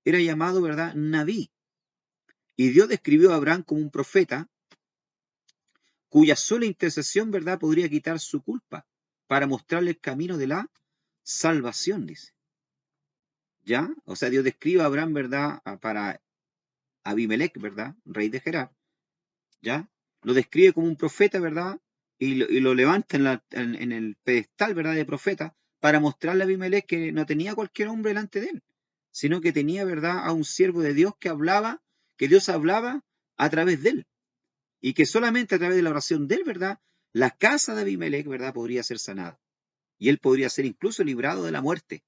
Era llamado, ¿verdad?, Nabí. Y Dios describió a Abraham como un profeta cuya sola intercesión, ¿verdad?, podría quitar su culpa para mostrarle el camino de la salvación, dice. ¿Ya? O sea, Dios describe a Abraham, ¿verdad?, para Abimelech, ¿verdad?, rey de Gerar, ¿ya? Lo describe como un profeta, ¿verdad? Y lo levanta en el pedestal, ¿verdad?, de profeta para mostrarle a Abimelech que no tenía cualquier hombre delante de él, sino que tenía, ¿verdad?, a un siervo de Dios que Dios hablaba a través de él. Y que solamente a través de la oración de él, ¿verdad?, la casa de Abimelech, ¿verdad?, podría ser sanada. Y él podría ser incluso librado de la muerte,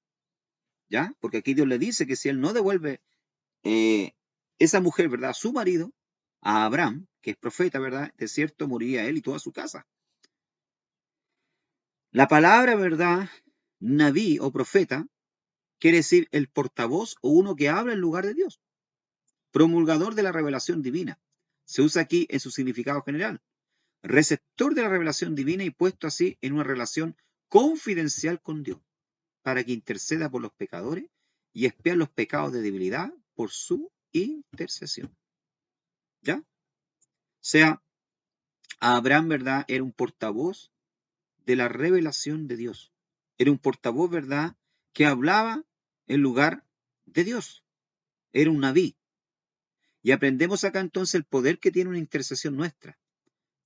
¿ya? Porque aquí Dios le dice que si él no devuelve esa mujer, ¿verdad?, a su marido, a Abraham, que es profeta, ¿verdad?, de cierto moriría él y toda su casa. La palabra, ¿verdad?, Nabí o profeta, quiere decir el portavoz o uno que habla en lugar de Dios, promulgador de la revelación divina. Se usa aquí en su significado general. Receptor de la revelación divina y puesto así en una relación confidencial con Dios, para que interceda por los pecadores y expía los pecados de debilidad por su intercesión. ¿Ya? O sea, Abraham, ¿verdad?, era un portavoz de la revelación de Dios. Era un portavoz, ¿verdad?, que hablaba en lugar de Dios. Era un nabí. Y aprendemos acá entonces el poder que tiene una intercesión nuestra,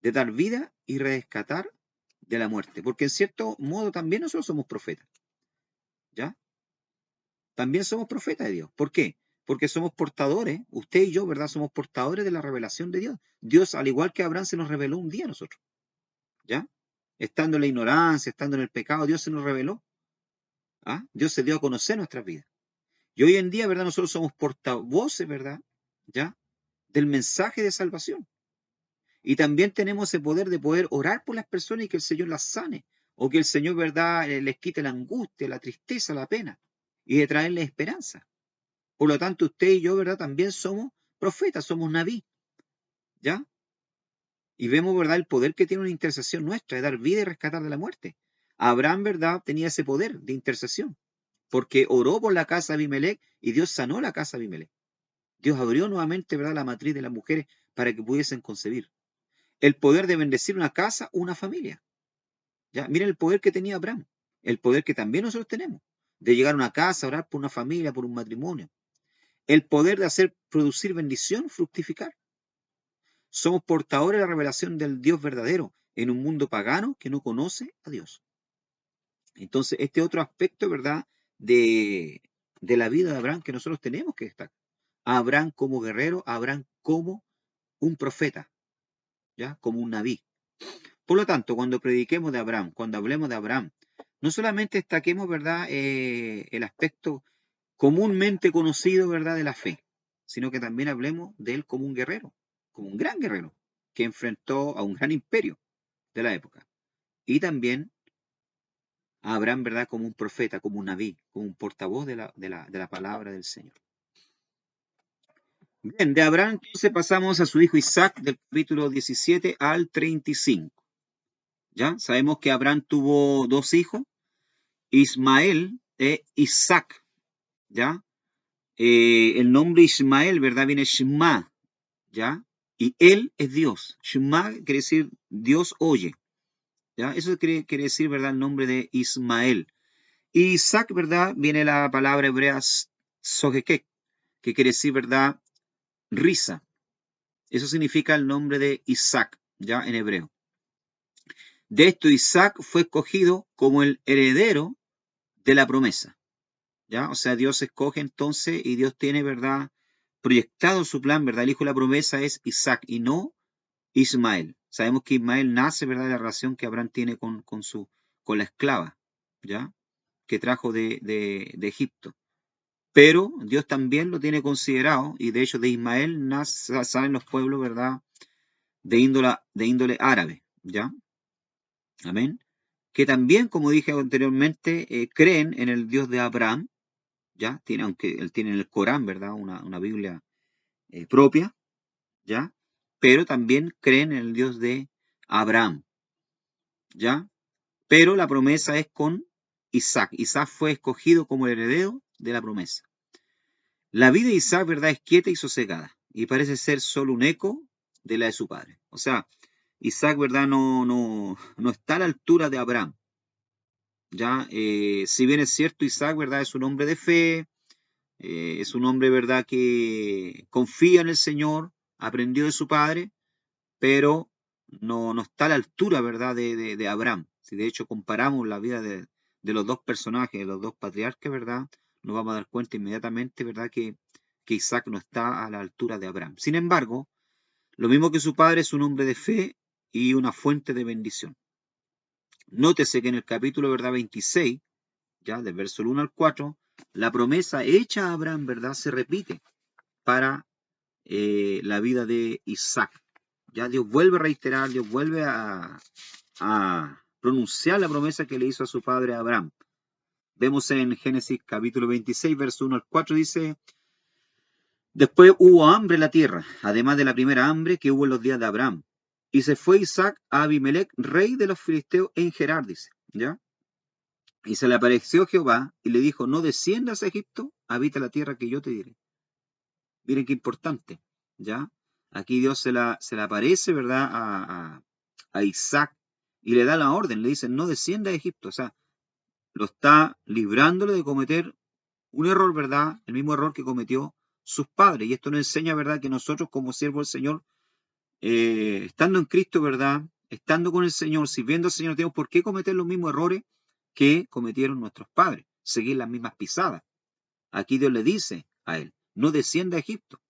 de dar vida y rescatar de la muerte. Porque en cierto modo también nosotros somos profetas. ¿Ya? También somos profetas de Dios. ¿Por qué? Porque somos portadores, usted y yo, ¿verdad?, somos portadores de la revelación de Dios. Dios, al igual que Abraham, se nos reveló un día a nosotros. ¿Ya? Estando en la ignorancia, estando en el pecado, Dios se nos reveló. ¿Ah? Dios se dio a conocer nuestras vidas. Y hoy en día, ¿verdad?, nosotros somos portavoces, ¿verdad?, ¿ya?, del mensaje de salvación. Y también tenemos ese poder de poder orar por las personas y que el Señor las sane. O que el Señor, ¿verdad?, les quite la angustia, la tristeza, la pena. Y de traerles esperanza. Por lo tanto, usted y yo, ¿verdad?, también somos profetas, somos nabí. ¿Ya? Y vemos, ¿verdad?, el poder que tiene una intercesión nuestra, de dar vida y rescatar de la muerte. Abraham, ¿verdad?, tenía ese poder de intercesión, porque oró por la casa de Abimelech y Dios sanó la casa de Abimelech. Dios abrió nuevamente, ¿verdad?, la matriz de las mujeres para que pudiesen concebir. El poder de bendecir una casa, una familia. ¿Ya? Miren el poder que tenía Abraham, el poder que también nosotros tenemos, de llegar a una casa, orar por una familia, por un matrimonio. El poder de hacer producir bendición, fructificar. Somos portadores de la revelación del Dios verdadero en un mundo pagano que no conoce a Dios. Entonces, este otro aspecto, ¿verdad?, de la vida de Abraham que nosotros tenemos que destacar. A Abraham como guerrero, a Abraham como un profeta, ¿ya?, como un nabí. Por lo tanto, cuando prediquemos de Abraham, cuando hablemos de Abraham, no solamente destaquemos, ¿verdad?, el aspecto comúnmente conocido, ¿verdad?, de la fe, sino que también hablemos de él como un guerrero, como un gran guerrero, que enfrentó a un gran imperio de la época. Y también a Abraham, ¿verdad?, como un profeta, como un nabí, como un portavoz de la palabra del Señor. Bien, de Abraham entonces pasamos a su hijo Isaac, del capítulo 17 al 35. ¿Ya? Sabemos que Abraham tuvo dos hijos, Ismael e Isaac. ¿Ya? El nombre Ismael, ¿verdad?, viene Shema, ¿ya? Y él es Dios. Shema quiere decir Dios oye. ¿Ya? Eso quiere decir, ¿verdad?, el nombre de Ismael. Y Isaac, ¿verdad?, viene la palabra hebrea Sogekek, que quiere decir, ¿verdad?, risa. Eso significa el nombre de Isaac, ya en hebreo. De esto, Isaac fue escogido como el heredero de la promesa. ¿Ya? O sea, Dios escoge entonces y Dios tiene, ¿verdad?, proyectado su plan, ¿verdad? El hijo de la promesa es Isaac y no Ismael. Sabemos que Ismael nace, ¿verdad?, de la relación que Abraham tiene con la esclava, ¿ya?, que trajo de Egipto. Pero Dios también lo tiene considerado, y de hecho de Ismael salen los pueblos, ¿verdad?, de índole árabe, ¿ya? Amén. Que también, como dije anteriormente, creen en el Dios de Abraham, ¿ya? Aunque él tiene en el Corán, ¿verdad?, una Biblia propia, ¿ya? Pero también creen en el Dios de Abraham, ¿ya? Pero la promesa es con Isaac. Isaac fue escogido como el heredero de la promesa. La vida de Isaac, ¿verdad?, es quieta y sosegada, y parece ser solo un eco de la de su padre. O sea, Isaac, ¿verdad?, no está a la altura de Abraham. ¿Ya? Si bien es cierto, Isaac, ¿verdad?, es un hombre de fe, es un hombre, ¿verdad?, que confía en el Señor, aprendió de su padre, pero no está a la altura, ¿verdad?, de Abraham. Si de hecho comparamos la vida de los dos personajes, de los dos patriarcas, ¿verdad?, nos vamos a dar cuenta inmediatamente, ¿verdad?, que Isaac no está a la altura de Abraham. Sin embargo, lo mismo que su padre, es un hombre de fe y una fuente de bendición. Nótese que en el capítulo, ¿verdad?, 26, ya del verso 1 al 4, la promesa hecha a Abraham, ¿verdad?, se repite para la vida de Isaac. Ya Dios vuelve a reiterar, Dios vuelve a pronunciar la promesa que le hizo a su padre Abraham. Vemos en Génesis capítulo 26, verso 1 al 4, dice: después hubo hambre en la tierra, además de la primera hambre que hubo en los días de Abraham. Y se fue Isaac a Abimelech, rey de los filisteos, en Gerar, dice, ¿ya? Y se le apareció Jehová y le dijo: no desciendas a Egipto, habita la tierra que yo te diré. Miren qué importante, ¿ya? Aquí Dios se le aparece, ¿verdad?, a Isaac y le da la orden, le dice: no descienda a Egipto. O sea, lo está librándole de cometer un error, ¿verdad?, el mismo error que cometió sus padres. Y esto nos enseña, ¿verdad?, que nosotros como siervos del Señor, estando en Cristo, ¿verdad?, estando con el Señor, sirviendo al Señor, no tenemos por qué cometer los mismos errores que cometieron nuestros padres, seguir las mismas pisadas. Aquí Dios le dice a él: no descienda a Egipto.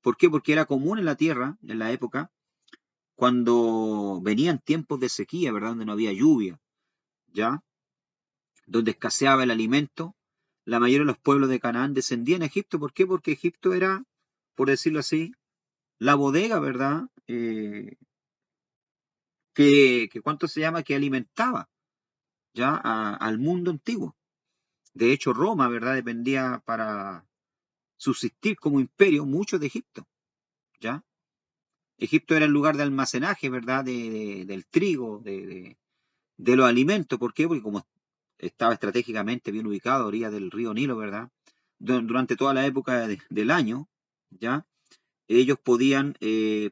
¿Por qué? Porque era común en la tierra, en la época, cuando venían tiempos de sequía, ¿verdad?, donde no había lluvia, ¿ya?, donde escaseaba el alimento, la mayoría de los pueblos de Canaán descendían a Egipto. ¿Por qué? Porque Egipto era, por decirlo así, la bodega, ¿verdad?, que ¿cuánto se llama?, que alimentaba ya al mundo antiguo. De hecho, Roma, ¿verdad?, dependía para subsistir como imperio mucho de Egipto, ¿ya? Egipto era el lugar de almacenaje, ¿verdad?, del trigo, de los alimentos. ¿Por qué? Porque como estaba estratégicamente bien ubicado a orillas del río Nilo, ¿verdad?, durante toda la época del año, ¿ya?, ellos podían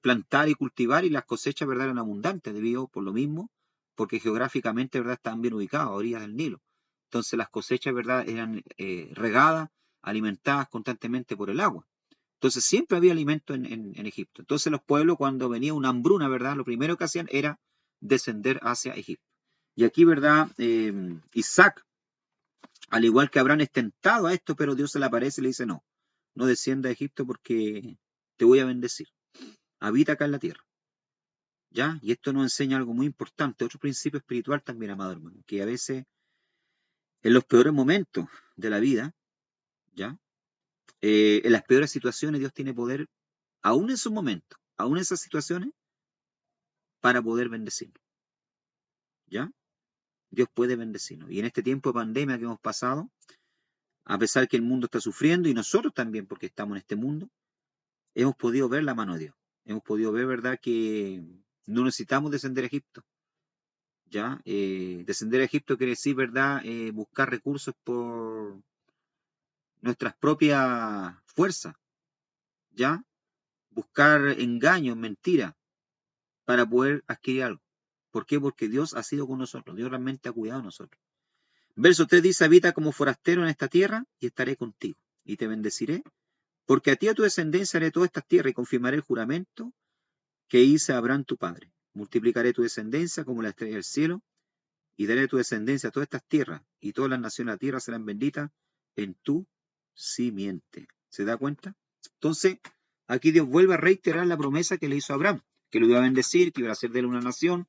plantar y cultivar, y las cosechas, ¿verdad?, eran abundantes, debido por lo mismo, porque geográficamente, ¿verdad?, estaban bien ubicados a orillas del Nilo. Entonces las cosechas, ¿verdad?, eran regadas, alimentadas constantemente por el agua. Entonces siempre había alimento en Egipto. Entonces los pueblos, cuando venía una hambruna, ¿verdad?, lo primero que hacían era descender hacia Egipto. Y aquí, ¿verdad?, Isaac, al igual que Abraham, es tentado a esto, pero Dios se le aparece y le dice: no, no descienda a Egipto porque te voy a bendecir. Habita acá en la tierra, ¿ya? Y esto nos enseña algo muy importante, otro principio espiritual también, amado hermano, que a veces en los peores momentos de la vida, ¿ya?, en las peores situaciones, Dios tiene poder, aún en esos momentos, aún en esas situaciones, para poder bendecirnos, ¿ya? Dios puede bendecirnos. Y en este tiempo de pandemia que hemos pasado, a pesar que el mundo está sufriendo, y nosotros también, porque estamos en este mundo, hemos podido ver la mano de Dios. Hemos podido ver, ¿verdad?, que no necesitamos descender a Egipto, ¿ya? Descender a Egipto quiere decir, ¿verdad?, buscar recursos por nuestras propias fuerzas, ¿ya? Buscar engaños, mentiras, para poder adquirir algo. ¿Por qué? Porque Dios ha sido con nosotros, Dios realmente ha cuidado de nosotros. Verso 3 dice: habita como forastero en esta tierra, y estaré contigo, y te bendeciré, porque a ti y a tu descendencia haré todas estas tierras, y confirmaré el juramento que hice a Abraham tu padre. Multiplicaré tu descendencia como la estrella del cielo, y daré a tu descendencia a todas estas tierras, y todas las naciones de la tierra serán benditas en tu simiente. ¿Se da cuenta? Entonces, aquí Dios vuelve a reiterar la promesa que le hizo a Abraham, que lo iba a bendecir, que iba a hacer de él una nación,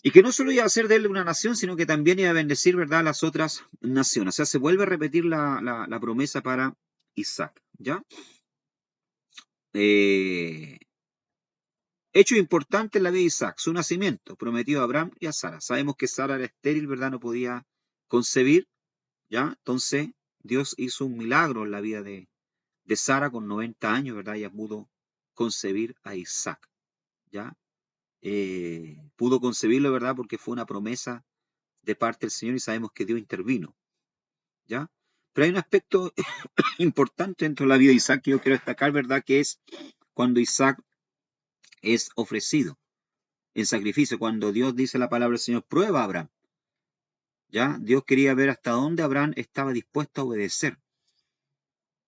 y que no solo iba a hacer de él una nación, sino que también iba a bendecir, ¿verdad?, a las otras naciones. O sea, se vuelve a repetir la promesa para Isaac, ¿ya? Hecho importante en la vida de Isaac: su nacimiento, prometido a Abraham y a Sara. Sabemos que Sara era estéril, ¿verdad?, no podía concebir, ¿ya? Entonces, Dios hizo un milagro en la vida de Sara con 90 años, ¿verdad? Ella pudo concebir a Isaac, ¿ya? Pudo concebirlo, ¿verdad?, porque fue una promesa de parte del Señor, y sabemos que Dios intervino, ¿ya? Pero hay un aspecto importante dentro de la vida de Isaac que yo quiero destacar, ¿verdad? Que es cuando Isaac es ofrecido en sacrificio, cuando Dios dice la palabra del Señor, prueba a Abraham, ¿ya? Dios quería ver hasta dónde Abraham estaba dispuesto a obedecer,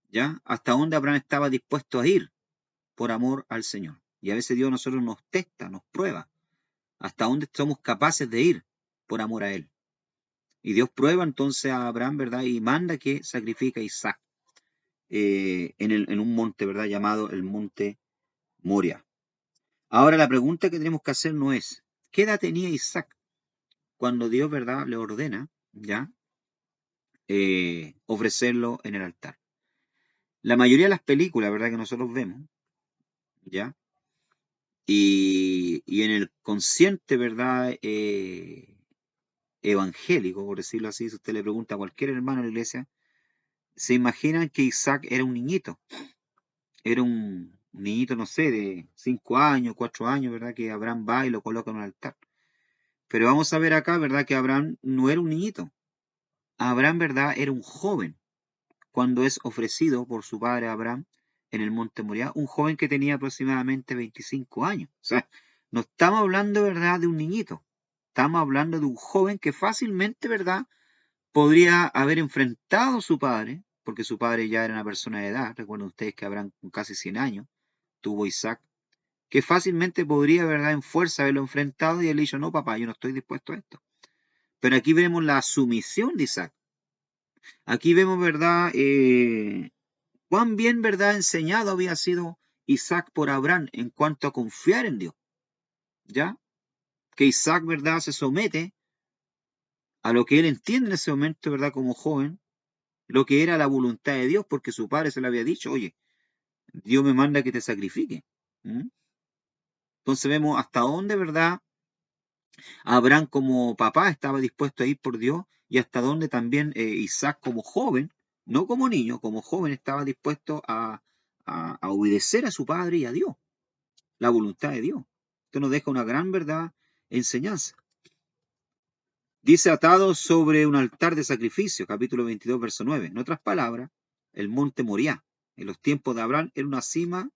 ¿ya? Hasta dónde Abraham estaba dispuesto a ir por amor al Señor. Y a veces Dios a nosotros nos testa, nos prueba, hasta dónde somos capaces de ir por amor a Él. Y Dios prueba entonces a Abraham, ¿verdad? Y manda que sacrifique a Isaac en un monte, ¿verdad? Llamado el monte Moria. Ahora la pregunta que tenemos que hacer no es, ¿qué edad tenía Isaac cuando Dios, ¿verdad? Le ordena, ¿ya? Ofrecerlo en el altar. La mayoría de las películas, ¿verdad? Que nosotros vemos, ¿ya? Y en el consciente, ¿verdad? Evangélico, por decirlo así, si usted le pregunta a cualquier hermano de la iglesia, se imaginan que Isaac era un niñito. Era un niñito, no sé, de 5 años, 4 años, ¿verdad? Que Abraham va y lo coloca en un altar. Pero vamos a ver acá, ¿verdad? Que Abraham no era un niñito. Abraham, ¿verdad? Era un joven cuando es ofrecido por su padre Abraham en el monte Moriah, un joven que tenía aproximadamente 25 años. O sea, no estamos hablando, ¿verdad?, de un niñito. Estamos hablando de un joven que fácilmente, ¿verdad?, podría haber enfrentado a su padre, porque su padre ya era una persona de edad. Recuerden ustedes que Abraham con casi 100 años tuvo Isaac, que fácilmente podría, ¿verdad?, en fuerza haberlo enfrentado y él dicho, no, papá, yo no estoy dispuesto a esto. Pero aquí vemos la sumisión de Isaac. Aquí vemos, ¿verdad?, cuán bien, ¿verdad?, enseñado había sido Isaac por Abraham en cuanto a confiar en Dios. ¿Ya? Que Isaac, ¿verdad?, se somete a lo que él entiende en ese momento, ¿verdad?, como joven, lo que era la voluntad de Dios, porque su padre se le había dicho, oye, Dios me manda que te sacrifique. ¿Mm? Entonces vemos hasta dónde, ¿verdad?, Abraham como papá estaba dispuesto a ir por Dios y hasta dónde también Isaac como joven, no como niño, como joven estaba dispuesto a obedecer a su padre y a Dios, la voluntad de Dios. Esto nos deja una gran verdad enseñanza. Dice atado sobre un altar de sacrificio, capítulo 22, verso 9. En otras palabras, el monte Moriah, en los tiempos de Abraham, era una cima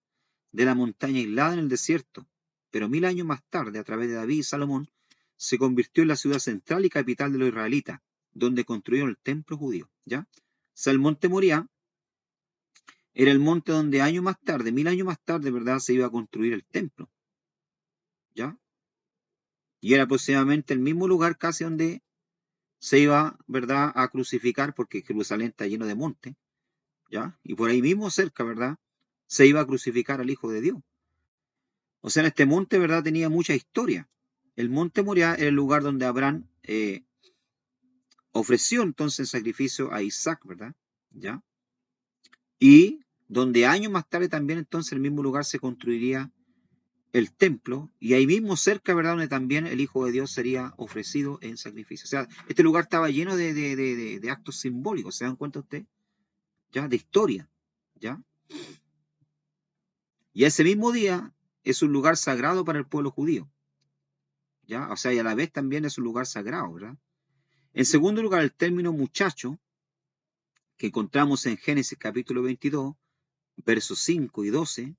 de la montaña aislada en el desierto, pero 1000 años más tarde, a través de David y Salomón, se convirtió en la ciudad central y capital de los israelitas, donde construyeron el templo judío. ¿Ya? O sea, el monte Moriah era el monte donde años más tarde, 1000 años más tarde, ¿verdad?, se iba a construir el templo. ¿Ya? Y era aproximadamente el mismo lugar casi donde se iba, ¿verdad?, a crucificar, porque Jerusalén está lleno de monte, ¿ya? Y por ahí mismo cerca, ¿verdad?, se iba a crucificar al Hijo de Dios. O sea, en este monte, ¿verdad?, tenía mucha historia. El monte Moriah era el lugar donde Abraham ofreció entonces sacrificio a Isaac, ¿verdad? ¿Ya? Y donde años más tarde también entonces en el mismo lugar se construiría el templo, y ahí mismo cerca, ¿verdad?, donde también el Hijo de Dios sería ofrecido en sacrificio. O sea, este lugar estaba lleno de actos simbólicos, ¿se dan cuenta ustedes? ¿Ya? De historia, ¿ya? Y ese mismo día es un lugar sagrado para el pueblo judío, ¿ya? O sea, y a la vez también es un lugar sagrado, ¿verdad? En segundo lugar, el término muchacho, que encontramos en Génesis capítulo 22, versos 5 y 12,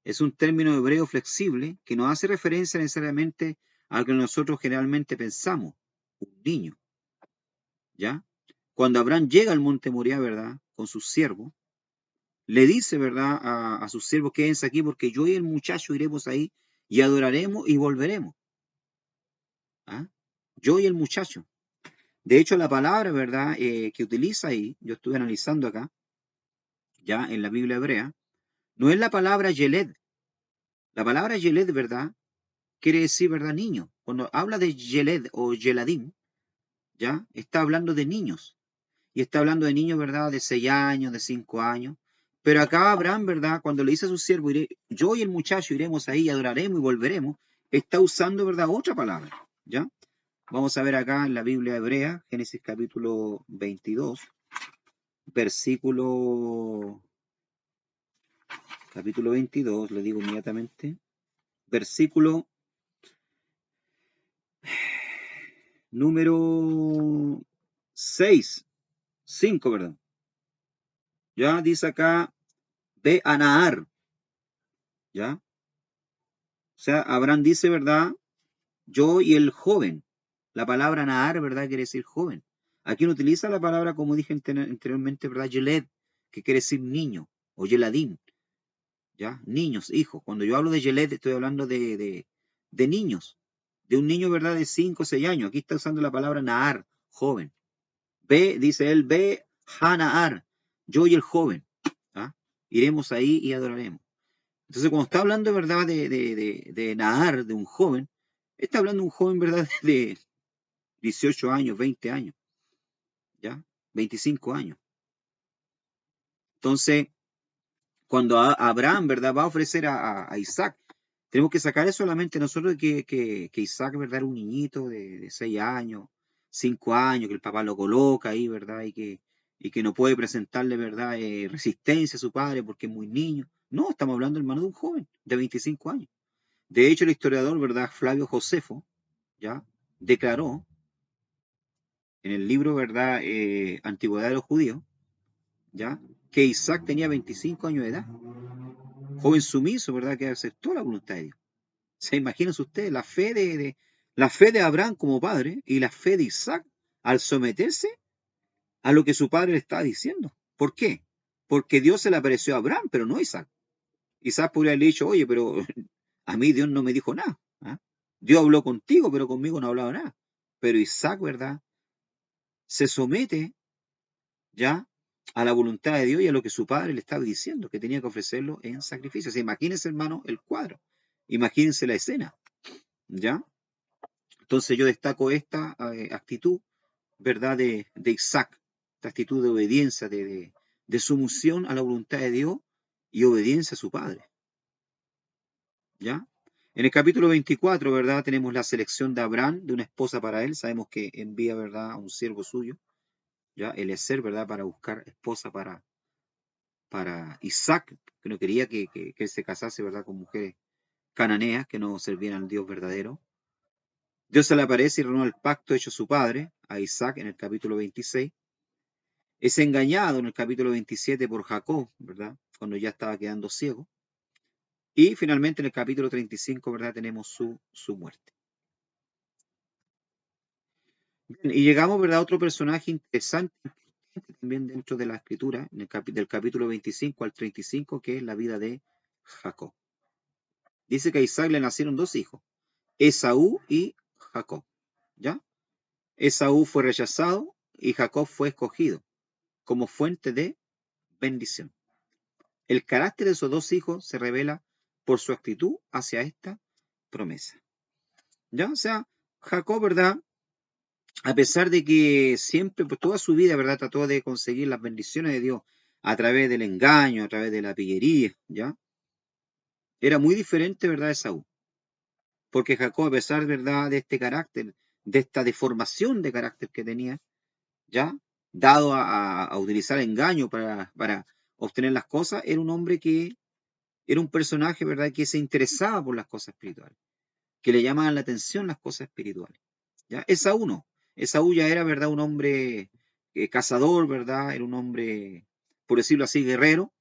es un término hebreo flexible que no hace referencia necesariamente a lo que nosotros generalmente pensamos, un niño, ¿ya? Cuando Abraham llega al monte Moriah, ¿verdad?, con sus siervos, le dice, ¿verdad?, a sus siervos, quédense aquí porque yo y el muchacho iremos ahí y adoraremos y volveremos. ¿Ah? Yo y el muchacho. De hecho, la palabra, ¿verdad?, que utiliza ahí, yo estuve analizando acá, ya en la Biblia hebrea, no es la palabra Yeled. La palabra Yeled, ¿verdad?, quiere decir, ¿verdad?, niño. Cuando habla de Yeled o Yeladim, ya está hablando de niños. Y está hablando de niños, ¿verdad?, de 6 años, de 5 años. Pero acá Abraham, ¿verdad?, cuando le dice a su siervo, yo y el muchacho iremos ahí, adoraremos y volveremos, está usando, ¿verdad?, otra palabra, ¿ya? Vamos a ver acá en la Biblia hebrea, Génesis capítulo 22, versículo, capítulo 22, le digo inmediatamente, versículo número 6, 5, perdón. Ya dice acá, ve a Nahar, ¿ya? O sea, Abraham dice, ¿verdad? Yo y el joven. La palabra Nahar, ¿verdad? Quiere decir joven. Aquí no utiliza la palabra, como dije anteriormente, ¿verdad? Yeled, que quiere decir niño, o Yeladín, ¿ya? Niños, hijos. Cuando yo hablo de Yeled, estoy hablando de niños, de un niño, ¿verdad? De 5 o 6 años. Aquí está usando la palabra Nahar, joven. Ve, dice él, ve Hanahar, yo y el joven. ¿Ah? Iremos ahí y adoraremos. Entonces, cuando está hablando, ¿verdad? De Nahar, de un joven, está hablando de un joven, ¿verdad? De 18 años, 20 años, ¿ya? 25 años. Entonces, cuando Abraham, ¿verdad? Va a ofrecer a Isaac, tenemos que sacar eso solamente nosotros que Isaac, ¿verdad? Era un niñito de 6 años, 5 años, que el papá lo coloca ahí, ¿verdad? Y que no puede presentarle, ¿verdad? Resistencia a su padre porque es muy niño. No, estamos hablando, hermano, de un joven de 25 años. De hecho, el historiador, ¿verdad? Flavio Josefo, ¿ya? Declaró en el libro, ¿verdad? Antigüedad de los Judíos, ¿ya? Que Isaac tenía 25 años de edad. Joven sumiso, ¿verdad? Que aceptó la voluntad de Dios. Se imaginan ustedes la fe de Abraham como padre y la fe de Isaac al someterse a lo que su padre le estaba diciendo. ¿Por qué? Porque Dios se le apareció a Abraham, pero no a Isaac. Isaac podría haberle dicho, oye, pero a mí Dios no me dijo nada. ¿Ah? Dios habló contigo, pero conmigo no ha hablado nada. Pero Isaac, ¿verdad? Se somete ya a la voluntad de Dios y a lo que su padre le estaba diciendo, que tenía que ofrecerlo en sacrificio. O sea, imagínense, hermano, el cuadro. Imagínense la escena, ¿ya? Entonces yo destaco esta actitud, ¿verdad? De Isaac, esta actitud de obediencia, de sumisión a la voluntad de Dios y obediencia a su padre, ¿ya? En el capítulo 24, ¿verdad? Tenemos la selección de Abraham, de una esposa para él. Sabemos que envía, ¿verdad?, a un siervo suyo, ¿ya? Eliezer, ¿verdad?, para buscar esposa para Isaac, que no quería que él se casase, ¿verdad?, con mujeres cananeas que no servían al Dios verdadero. Dios se le aparece y renueva el pacto hecho a su padre, a Isaac, en el capítulo 26. Es engañado en el capítulo 27 por Jacob, ¿verdad?, cuando ya estaba quedando ciego. Y finalmente en el capítulo 35, ¿verdad?, tenemos su muerte. Bien, y llegamos, ¿verdad?, a otro personaje interesante también dentro de la escritura, del capítulo 25 al 35, que es la vida de Jacob. Dice que a Isaac le nacieron 2 hijos, Esaú y Jacob, ¿ya? Esaú fue rechazado y Jacob fue escogido como fuente de bendición. El carácter de esos 2 hijos se revela por su actitud hacia esta promesa. ¿Ya? O sea, Jacob, ¿verdad? A pesar de que siempre, pues toda su vida, ¿verdad? Trató de conseguir las bendiciones de Dios a través del engaño, a través de la pillería, ¿ya? Era muy diferente, ¿verdad? De Esaú. Porque Jacob, a pesar, ¿verdad?, de este carácter, de esta deformación de carácter que tenía, ¿ya? Dado a utilizar engaño para obtener las cosas, era un hombre que era un personaje, ¿verdad?, que se interesaba por las cosas espirituales, que le llamaban la atención las cosas espirituales, ¿ya? Esaú no. Esaú ya era, ¿verdad?, un hombre cazador, ¿verdad? Era un hombre, por decirlo así, guerrero,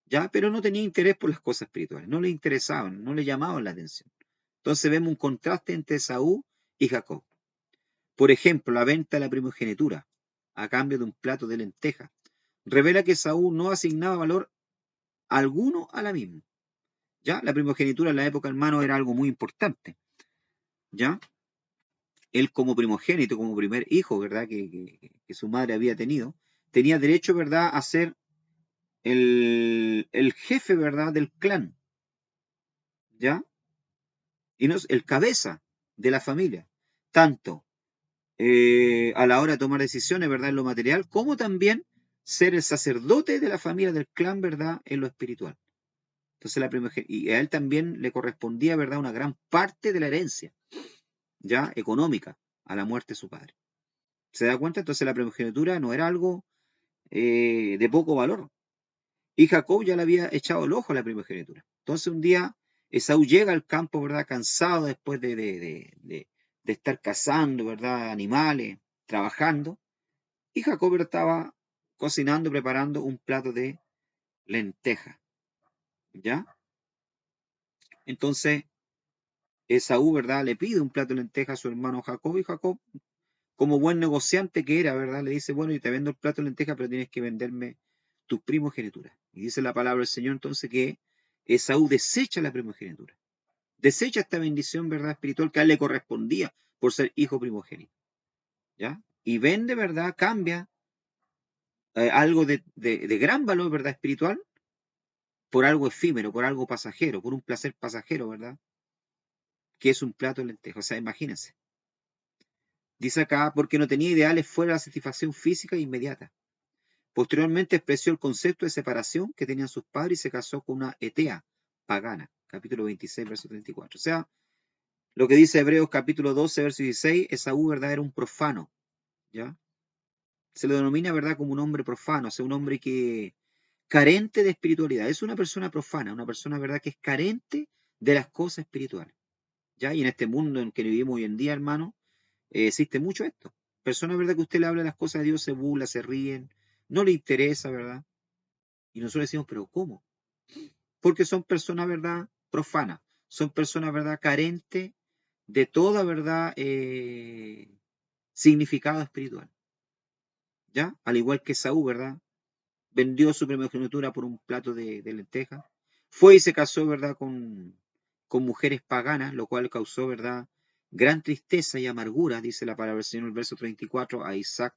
¿ya? Pero no tenía interés por las cosas espirituales, no le interesaban, no le llamaban la atención. Entonces vemos un contraste entre Esaú y Jacob. Por ejemplo, la venta de la primogenitura a cambio de un plato de lentejas revela que Esaú no asignaba valor alguno a la misma. ¿Ya? La primogenitura en la época, hermano, era algo muy importante. ¿Ya? Él como primogénito, como primer hijo, ¿verdad? Que su madre había tenido, tenía derecho, ¿verdad?, a ser el jefe, ¿verdad?, del clan. ¿Ya? Y no es el cabeza de la familia. Tanto a la hora de tomar decisiones, ¿verdad?, en lo material, como también ser el sacerdote de la familia del clan, ¿verdad?, en lo espiritual. Entonces y a él también le correspondía, ¿verdad?, una gran parte de la herencia, ya económica, a la muerte de su padre. ¿Se da cuenta? Entonces la primogenitura no era algo de poco valor. Y Jacob ya le había echado el ojo a la primogenitura. Entonces un día Esaú llega al campo, ¿verdad?, cansado después de estar cazando, ¿verdad?, animales, trabajando. Y Jacob estaba cocinando, preparando un plato de lenteja, ¿ya? Entonces, Esaú, ¿verdad? Le pide un plato de lenteja a su hermano Jacob, y Jacob, como buen negociante que era, ¿verdad? Le dice, bueno, yo te vendo el plato de lenteja, pero tienes que venderme tu primogenitura. Y dice la palabra del Señor entonces que Esaú desecha la primogenitura. Desecha esta bendición, ¿verdad? Espiritual que a él le correspondía por ser hijo primogénito, ¿ya? Y vende, ¿verdad? Cambia algo de gran valor, ¿verdad? Espiritual por algo efímero, por algo pasajero, por un placer pasajero, ¿verdad? Que es un plato de lentejas. O sea, imagínense. Dice acá, porque no tenía ideales fuera de la satisfacción física inmediata. Posteriormente expresó el concepto de separación que tenían sus padres y se casó con una etea pagana. Capítulo 26, verso 34. O sea, lo que dice Hebreos capítulo 12, verso 16, Esaú, ¿verdad? Era un profano, ¿ya? Se le denomina, ¿verdad? Como un hombre profano, o sea, un hombre que carente de espiritualidad. Es una persona profana, una persona, ¿verdad? Que es carente de las cosas espirituales, ¿ya? Y en este mundo en que vivimos hoy en día, hermano, existe mucho esto. Personas, ¿verdad? Que usted le habla de las cosas de Dios, se burla, se ríen, no le interesa, ¿verdad? Y nosotros decimos, pero ¿cómo? Porque son personas, ¿verdad? Profanas. Son personas, ¿verdad? Carentes de toda, ¿verdad? Significado espiritual, ¿ya? Al igual que Saúl, ¿verdad? Vendió su primogenitura por un plato de lentejas. Fue y se casó, ¿verdad? Con mujeres paganas, lo cual causó, ¿verdad? Gran tristeza y amargura, dice la palabra del Señor en el verso 34, a Isaac,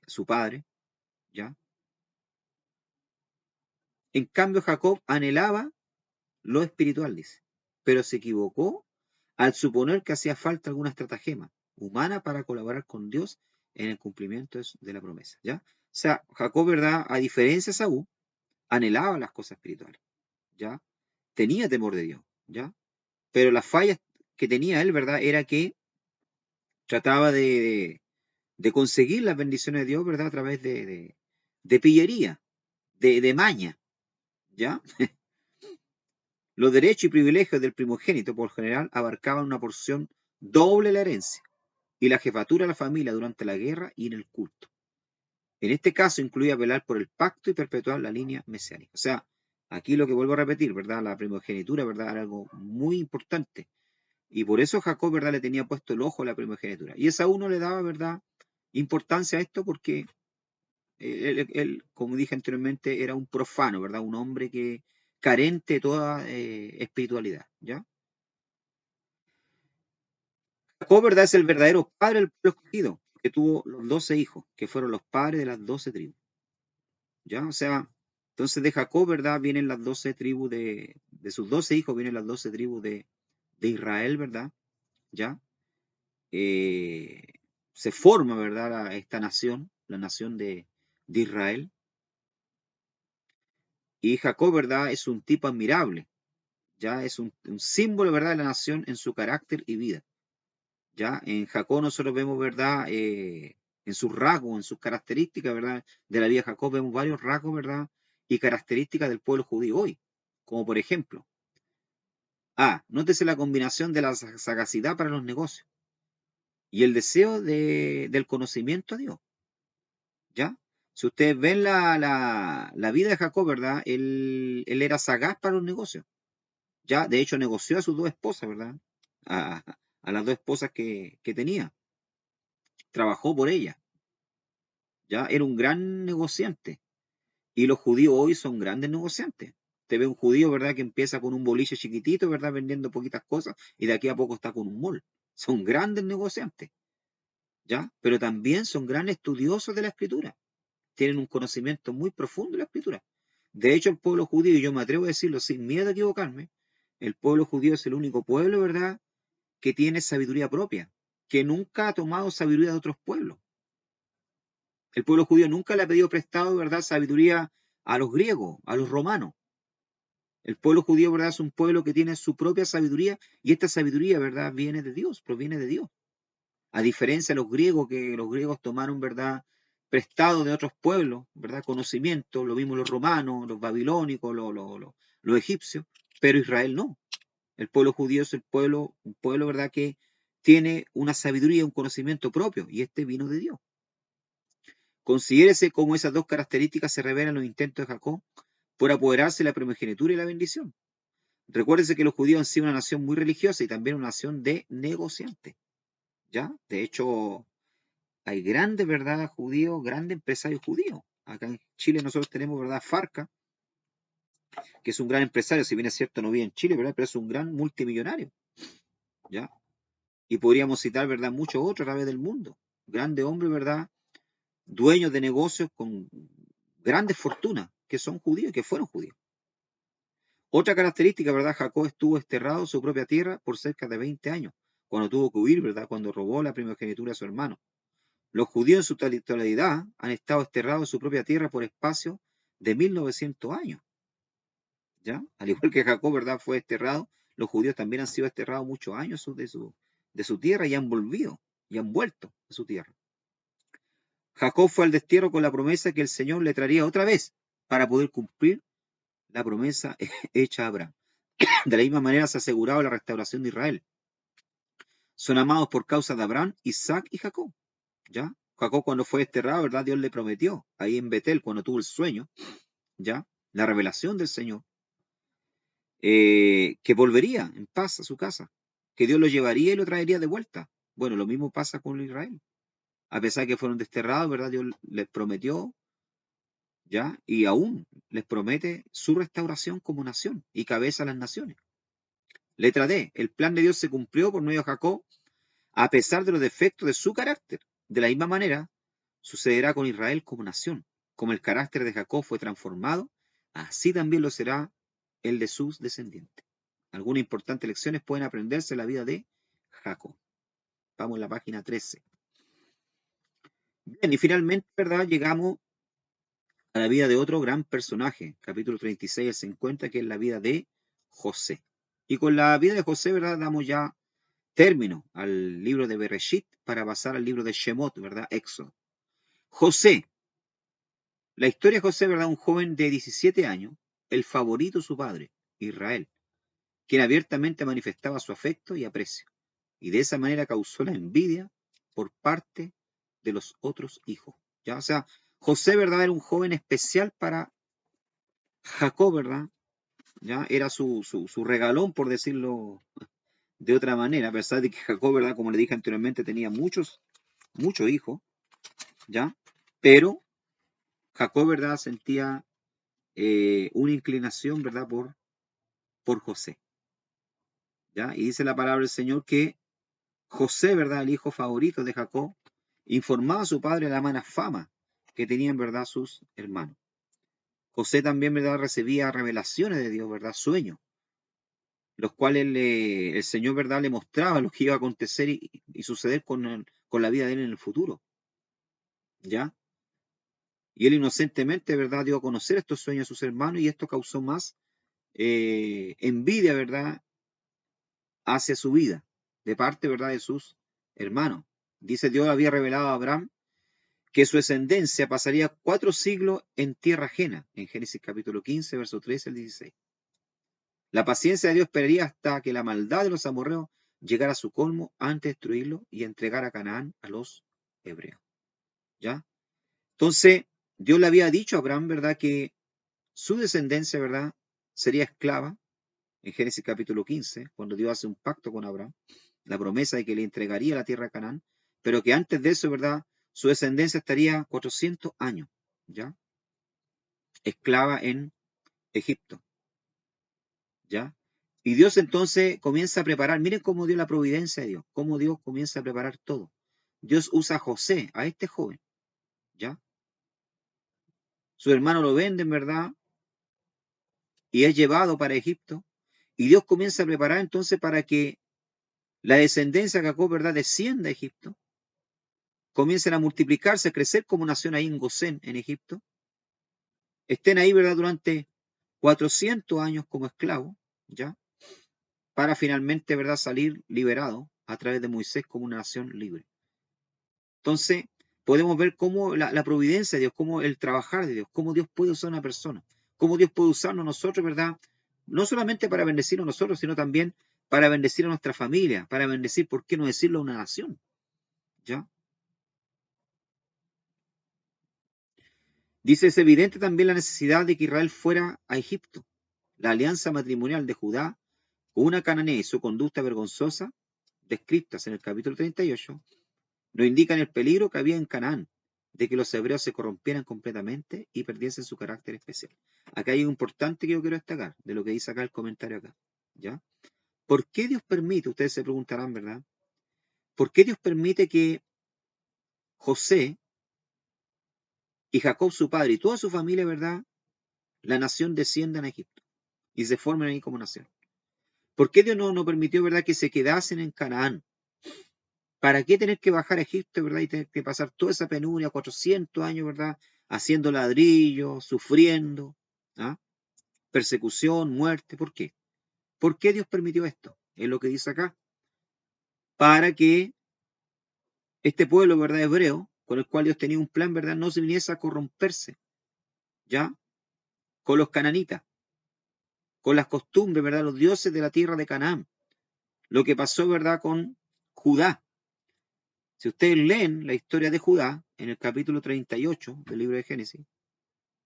su padre, ¿ya? En cambio, Jacob anhelaba lo espiritual, dice, pero se equivocó al suponer que hacía falta alguna estratagema humana para colaborar con Dios en el cumplimiento de la promesa, ¿ya? O sea, Jacob, ¿verdad? A diferencia de Saúl, anhelaba las cosas espirituales, ¿ya? Tenía temor de Dios, ¿ya? Pero las fallas que tenía él, ¿verdad? Era que trataba de conseguir las bendiciones de Dios, ¿verdad? A través de pillería, de maña, ¿ya? Los derechos y privilegios del primogénito, por general, abarcaban una porción doble de la herencia y la jefatura de la familia durante la guerra y en el culto. En este caso incluía velar por el pacto y perpetuar la línea mesiánica. O sea, aquí lo que vuelvo a repetir, ¿verdad? La primogenitura, ¿verdad? Era algo muy importante. Y por eso Jacob, ¿verdad? Le tenía puesto el ojo a la primogenitura. Y Esaú no le daba, ¿verdad? Importancia a esto porque él, como dije anteriormente, era un profano, ¿verdad? Un hombre que carente de toda espiritualidad, ¿ya? Jacob, ¿verdad? Es el verdadero padre del pueblo escogido, que tuvo los 12 hijos, que fueron los padres de las 12 tribus, ¿ya? O sea, entonces de Jacob, ¿verdad? Vienen las 12 tribus de sus 12 hijos, vienen las 12 tribus de Israel, ¿verdad? ¿Ya? Eh, se forma, ¿verdad? Esta nación, la nación de Israel. Y Jacob, ¿verdad? Es un tipo admirable, ¿ya? Es un símbolo, ¿verdad? De la nación en su carácter y vida. ¿Ya? En Jacob nosotros vemos, ¿verdad? En sus rasgos, en sus características, ¿verdad? De la vida de Jacob vemos varios rasgos, ¿verdad? Y características del pueblo judío hoy. Como por ejemplo, nótese la combinación de la sagacidad para los negocios y el deseo del conocimiento a Dios, ¿ya? Si ustedes ven la vida de Jacob, ¿verdad? Él era sagaz para los negocios, ¿ya? De hecho, negoció a sus dos esposas, ¿verdad? A, a las dos esposas que tenía. Trabajó por ellas. ¿Ya? Era un gran negociante. Y los judíos hoy son grandes negociantes. Te ve un judío, ¿verdad? Que empieza con un boliche chiquitito, ¿verdad? Vendiendo poquitas cosas y de aquí a poco está con un mall. Son grandes negociantes, ¿ya? Pero también son grandes estudiosos de la escritura. Tienen un conocimiento muy profundo de la escritura. De hecho, el pueblo judío, y yo me atrevo a decirlo sin miedo a equivocarme, el pueblo judío es el único pueblo, ¿verdad? Que tiene sabiduría propia, que nunca ha tomado sabiduría de otros pueblos. El pueblo judío nunca le ha pedido prestado, ¿verdad?, sabiduría a los griegos, a los romanos. El pueblo judío, ¿verdad?, es un pueblo que tiene su propia sabiduría y esta sabiduría, ¿verdad?, viene de Dios, proviene de Dios. A diferencia de los griegos, que los griegos tomaron, ¿verdad?, prestado de otros pueblos, ¿verdad?, conocimiento, lo vimos los romanos, los babilónicos, los egipcios, pero Israel no. El pueblo judío es un pueblo, ¿verdad?, que tiene una sabiduría, un conocimiento propio y este vino de Dios. Considérese cómo esas dos características se revelan en los intentos de Jacob por apoderarse de la primogenitura y la bendición. Recuérdese que los judíos han sido una nación muy religiosa y también una nación de negociantes, ¿ya? De hecho, hay grandes, ¿verdad?, judíos, grandes empresarios judíos. Acá en Chile nosotros tenemos, ¿verdad?, Farca, que es un gran empresario, si bien es cierto no vive en Chile, ¿verdad?, pero es un gran multimillonario, ¿ya? Y podríamos citar, ¿verdad?, muchos otros a través del mundo. Grandes hombres, ¿verdad?, dueños de negocios con grandes fortunas, que son judíos, que fueron judíos. Otra característica, ¿verdad? Jacob estuvo desterrado en su propia tierra por cerca de 20 años, cuando tuvo que huir, ¿verdad? Cuando robó la primogenitura de su hermano. Los judíos en su totalidad han estado desterrados en su propia tierra por espacio de 1900 años, ¿ya? Al igual que Jacob, ¿verdad?, fue desterrado, los judíos también han sido desterrados muchos años de su tierra y han volvido, y han vuelto a su tierra. Jacob fue al destierro con la promesa que el Señor le traería otra vez para poder cumplir la promesa hecha a Abraham. De la misma manera se ha asegurado la restauración de Israel. Son amados por causa de Abraham, Isaac y Jacob, ¿ya? Jacob cuando fue desterrado, ¿verdad? Dios le prometió, ahí en Betel, cuando tuvo el sueño, ¿ya? La revelación del Señor, que volvería en paz a su casa, que Dios lo llevaría y lo traería de vuelta. Bueno, lo mismo pasa con Israel. A pesar de que fueron desterrados, ¿verdad? Dios les prometió, ¿ya? Y aún les promete su restauración como nación y cabeza a las naciones. Letra D. El plan de Dios se cumplió por medio de Jacob a pesar de los defectos de su carácter. De la misma manera, sucederá con Israel como nación. Como el carácter de Jacob fue transformado, así también lo será el de sus descendientes. Algunas importantes lecciones pueden aprenderse en la vida de Jacob. Vamos a la página 13. Bien, y finalmente, ¿verdad? Llegamos a la vida de otro gran personaje, capítulo 36 al 50, que es la vida de José. Y con la vida de José, ¿verdad? Damos ya término al libro de Bereshit para pasar al libro de Shemot, ¿verdad? Éxodo. José. La historia de José, ¿verdad? Un joven de 17 años, el favorito de su padre, Israel, quien abiertamente manifestaba su afecto y aprecio, y de esa manera causó la envidia por parte de los otros hijos. ¿Ya? O sea, José, ¿verdad? Era un joven especial para Jacob, ¿verdad? ¿Ya? Era su regalón, por decirlo de otra manera, a pesar de que Jacob, ¿verdad? Como le dije anteriormente, tenía muchos hijos, ¿ya? Pero Jacob, ¿verdad? Sentía una inclinación, ¿verdad? Por José, ¿ya? Y dice la palabra del Señor que José, ¿verdad? El hijo favorito de Jacob, informaba a su padre de la mala fama que tenían, ¿verdad? Sus hermanos. José también, ¿verdad? Recibía revelaciones de Dios, ¿verdad? Sueños, los cuales el Señor, ¿verdad? Le mostraba lo que iba a acontecer y suceder con la vida de él en el futuro, ¿ya? Y él inocentemente, ¿verdad? Dio a conocer estos sueños a sus hermanos y esto causó más envidia, ¿verdad? Hacia su vida, de parte, ¿verdad?, de sus hermanos. Dice, Dios había revelado a Abraham que su descendencia pasaría 4 siglos en tierra ajena, en Génesis capítulo 15, verso 13 al 16. La paciencia de Dios esperaría hasta que la maldad de los amorreos llegara a su colmo antes de destruirlo y entregar a Canaán a los hebreos. ¿Ya? Entonces, Dios le había dicho a Abraham, ¿verdad?, que su descendencia, ¿verdad?, sería esclava, en Génesis capítulo 15, cuando Dios hace un pacto con Abraham, la promesa de que le entregaría la tierra a Canaán, pero que antes de eso, ¿verdad?, su descendencia estaría 400 años, ¿ya? Esclava en Egipto, ¿ya? Y Dios entonces comienza a preparar, miren cómo dio la providencia de Dios, cómo Dios comienza a preparar todo. Dios usa a José, a este joven, ¿ya? Su hermano lo venden, ¿verdad? Y es llevado para Egipto. Y Dios comienza a preparar entonces para que la descendencia de Jacob, ¿verdad?, descienda a Egipto, comiencen a multiplicarse, a crecer como nación ahí en Gosén, en Egipto, estén ahí, ¿verdad?, durante 400 años como esclavos, ¿ya? Para finalmente, ¿verdad?, salir liberado a través de Moisés como una nación libre. Entonces, podemos ver cómo la providencia de Dios, cómo el trabajar de Dios, cómo Dios puede usar a una persona, cómo Dios puede usarnos a nosotros, ¿verdad? No solamente para bendecirnos a nosotros, sino también para bendecir a nuestra familia, para bendecir, ¿por qué no decirlo?, a una nación, ¿ya? Dice, es evidente también la necesidad de que Israel fuera a Egipto. La alianza matrimonial de Judá con una cananea y su conducta vergonzosa, descritas en el capítulo 38, nos indican el peligro que había en Canaán, de que los hebreos se corrompieran completamente y perdiesen su carácter especial. Acá hay algo importante que yo quiero destacar, de lo que dice acá el comentario acá. ¿Ya? ¿Por qué Dios permite? Ustedes se preguntarán, ¿verdad? ¿Por qué Dios permite que José y Jacob, su padre, y toda su familia, ¿verdad? La nación descienda a Egipto y se formen ahí como nación. ¿Por qué Dios no permitió, verdad, que se quedasen en Canaán? ¿Para qué tener que bajar a Egipto, verdad, y tener que pasar toda esa penuria, 400 años, verdad, haciendo ladrillos, sufriendo, ¿ah? Persecución, muerte? ¿Por qué? ¿Por qué Dios permitió esto? Es lo que dice acá. Para que este pueblo, verdad, hebreo, con el cual Dios tenía un plan, verdad, no se viniese a corromperse, ¿ya? Con los cananitas, con las costumbres, verdad, los dioses de la tierra de Canaán. Lo que pasó, verdad, con Judá. Si ustedes leen la historia de Judá, en el capítulo 38 del libro de Génesis,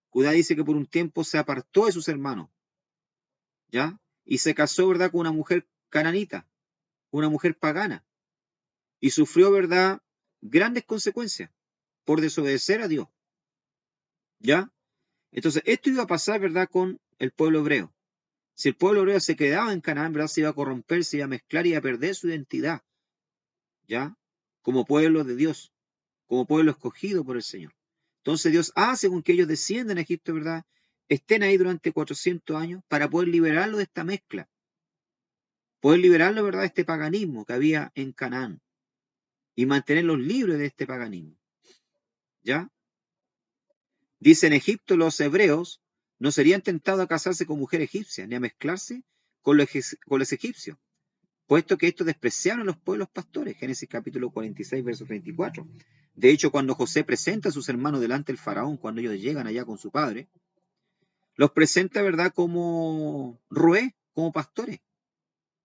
Judá dice que por un tiempo se apartó de sus hermanos, ¿ya? Y se casó, ¿verdad?, con una mujer cananita, una mujer pagana, y sufrió, ¿verdad?, grandes consecuencias por desobedecer a Dios, ¿ya? Entonces, esto iba a pasar, ¿verdad?, con el pueblo hebreo. Si el pueblo hebreo se quedaba en Canaán, ¿verdad?, se iba a corromper, se iba a mezclar y a perder su identidad, ¿ya? Como pueblo de Dios, como pueblo escogido por el Señor. Entonces Dios hace con que ellos desciendan a Egipto, ¿verdad? Estén ahí durante 400 años para poder liberarlo de esta mezcla, poder liberarlo, ¿verdad?, de este paganismo que había en Canaán y mantenerlos libres de este paganismo, ¿ya? Dice, en Egipto los hebreos no serían tentados a casarse con mujeres egipcias ni a mezclarse con los egipcios, puesto que estos despreciaron a los pueblos pastores. Génesis capítulo 46, verso 34. De hecho, cuando José presenta a sus hermanos delante del faraón, cuando ellos llegan allá con su padre, los presenta, ¿verdad?, como roé, como pastores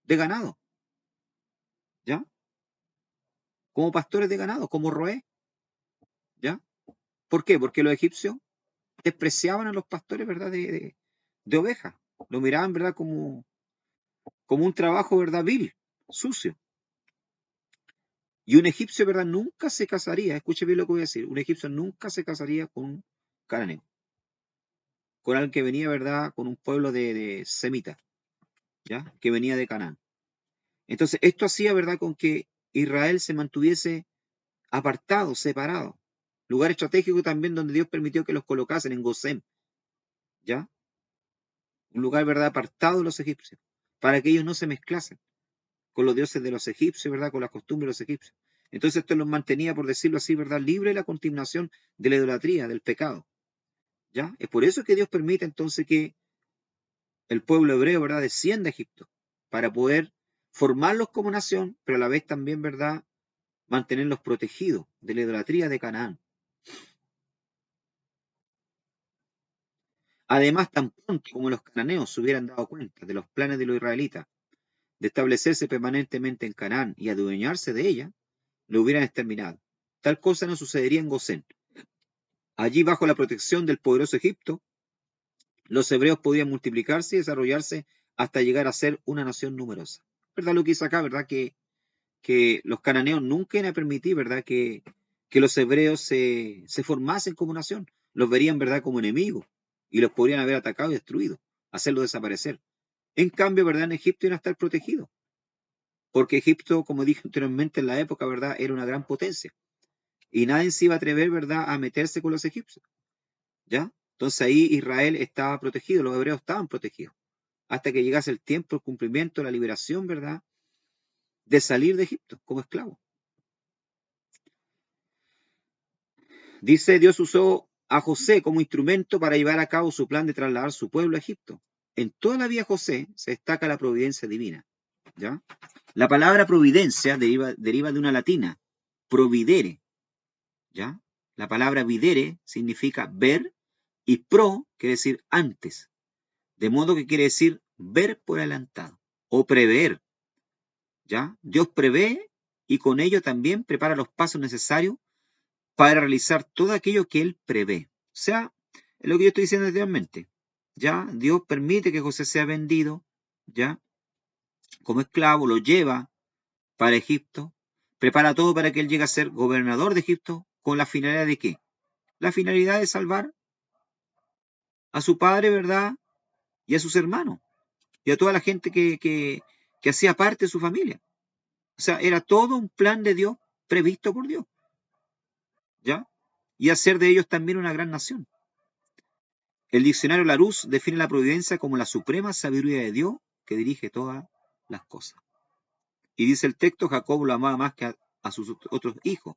de ganado, ¿ya? Como pastores de ganado, como roé, ¿ya? ¿Por qué? Porque los egipcios despreciaban a los pastores, ¿verdad?, de ovejas. Lo miraban, ¿verdad?, como un trabajo, ¿verdad?, vil, sucio. Y un egipcio, ¿verdad?, nunca se casaría, escuche bien lo que voy a decir, un egipcio nunca se casaría con un cananeo, con alguien que venía, ¿verdad?, con un pueblo de semita, ¿ya?, que venía de Canaán. Entonces, esto hacía, ¿verdad?, con que Israel se mantuviese apartado, separado. Lugar estratégico también donde Dios permitió que los colocasen en Gosén, ¿ya? Un lugar, ¿verdad?, apartado de los egipcios, para que ellos no se mezclasen con los dioses de los egipcios, ¿verdad?, con las costumbres de los egipcios. Entonces esto los mantenía, por decirlo así, ¿verdad?, libre de la continuación de la idolatría, del pecado, ¿ya? Es por eso que Dios permite entonces que el pueblo hebreo, ¿verdad?, descienda a Egipto, para poder formarlos como nación, pero a la vez también, ¿verdad?, mantenerlos protegidos de la idolatría de Canaán. Además, tan pronto como los cananeos se hubieran dado cuenta de los planes de los israelitas de establecerse permanentemente en Canaán y adueñarse de ella, lo hubieran exterminado. Tal cosa no sucedería en Gosén. Allí, bajo la protección del poderoso Egipto, los hebreos podían multiplicarse y desarrollarse hasta llegar a ser una nación numerosa. ¿Verdad lo que dice acá? ¿Verdad que los cananeos nunca iban a permitir, ¿verdad?, que los hebreos se formasen como nación? Los verían, ¿verdad?, como enemigos y los podrían haber atacado y destruido, hacerlos desaparecer. En cambio, ¿verdad?, en Egipto iban a estar protegidos, porque Egipto, como dije anteriormente, en la época, ¿verdad?, era una gran potencia y nadie se iba a atrever, ¿verdad?, a meterse con los egipcios, ¿ya? Entonces ahí Israel estaba protegido, los hebreos estaban protegidos, hasta que llegase el tiempo, el cumplimiento, la liberación, ¿verdad?, de salir de Egipto como esclavos. Dice, Dios usó a José como instrumento para llevar a cabo su plan de trasladar su pueblo a Egipto. En toda la vida de José se destaca la providencia divina, ¿ya? La palabra providencia deriva de una latina, providere, ¿ya? La palabra videre significa ver y pro quiere decir antes, de modo que quiere decir ver por adelantado o prever, ¿ya? Dios prevé y con ello también prepara los pasos necesarios para realizar todo aquello que Él prevé. O sea, Es lo que yo estoy diciendo anteriormente. ¿Ya? Dios permite que José sea vendido, ¿ya? Como esclavo, lo lleva para Egipto, prepara todo para que él llegue a ser gobernador de Egipto, ¿con la finalidad de qué? La finalidad de salvar a su padre, ¿verdad? Y a sus hermanos, y a toda la gente que hacía parte de su familia. O sea, era todo un plan de Dios previsto por Dios, ¿ya? Y hacer de ellos también una gran nación. El diccionario Larousse define la providencia como la suprema sabiduría de Dios que dirige todas las cosas. Y dice el texto, Jacob lo amaba más que a sus otros hijos.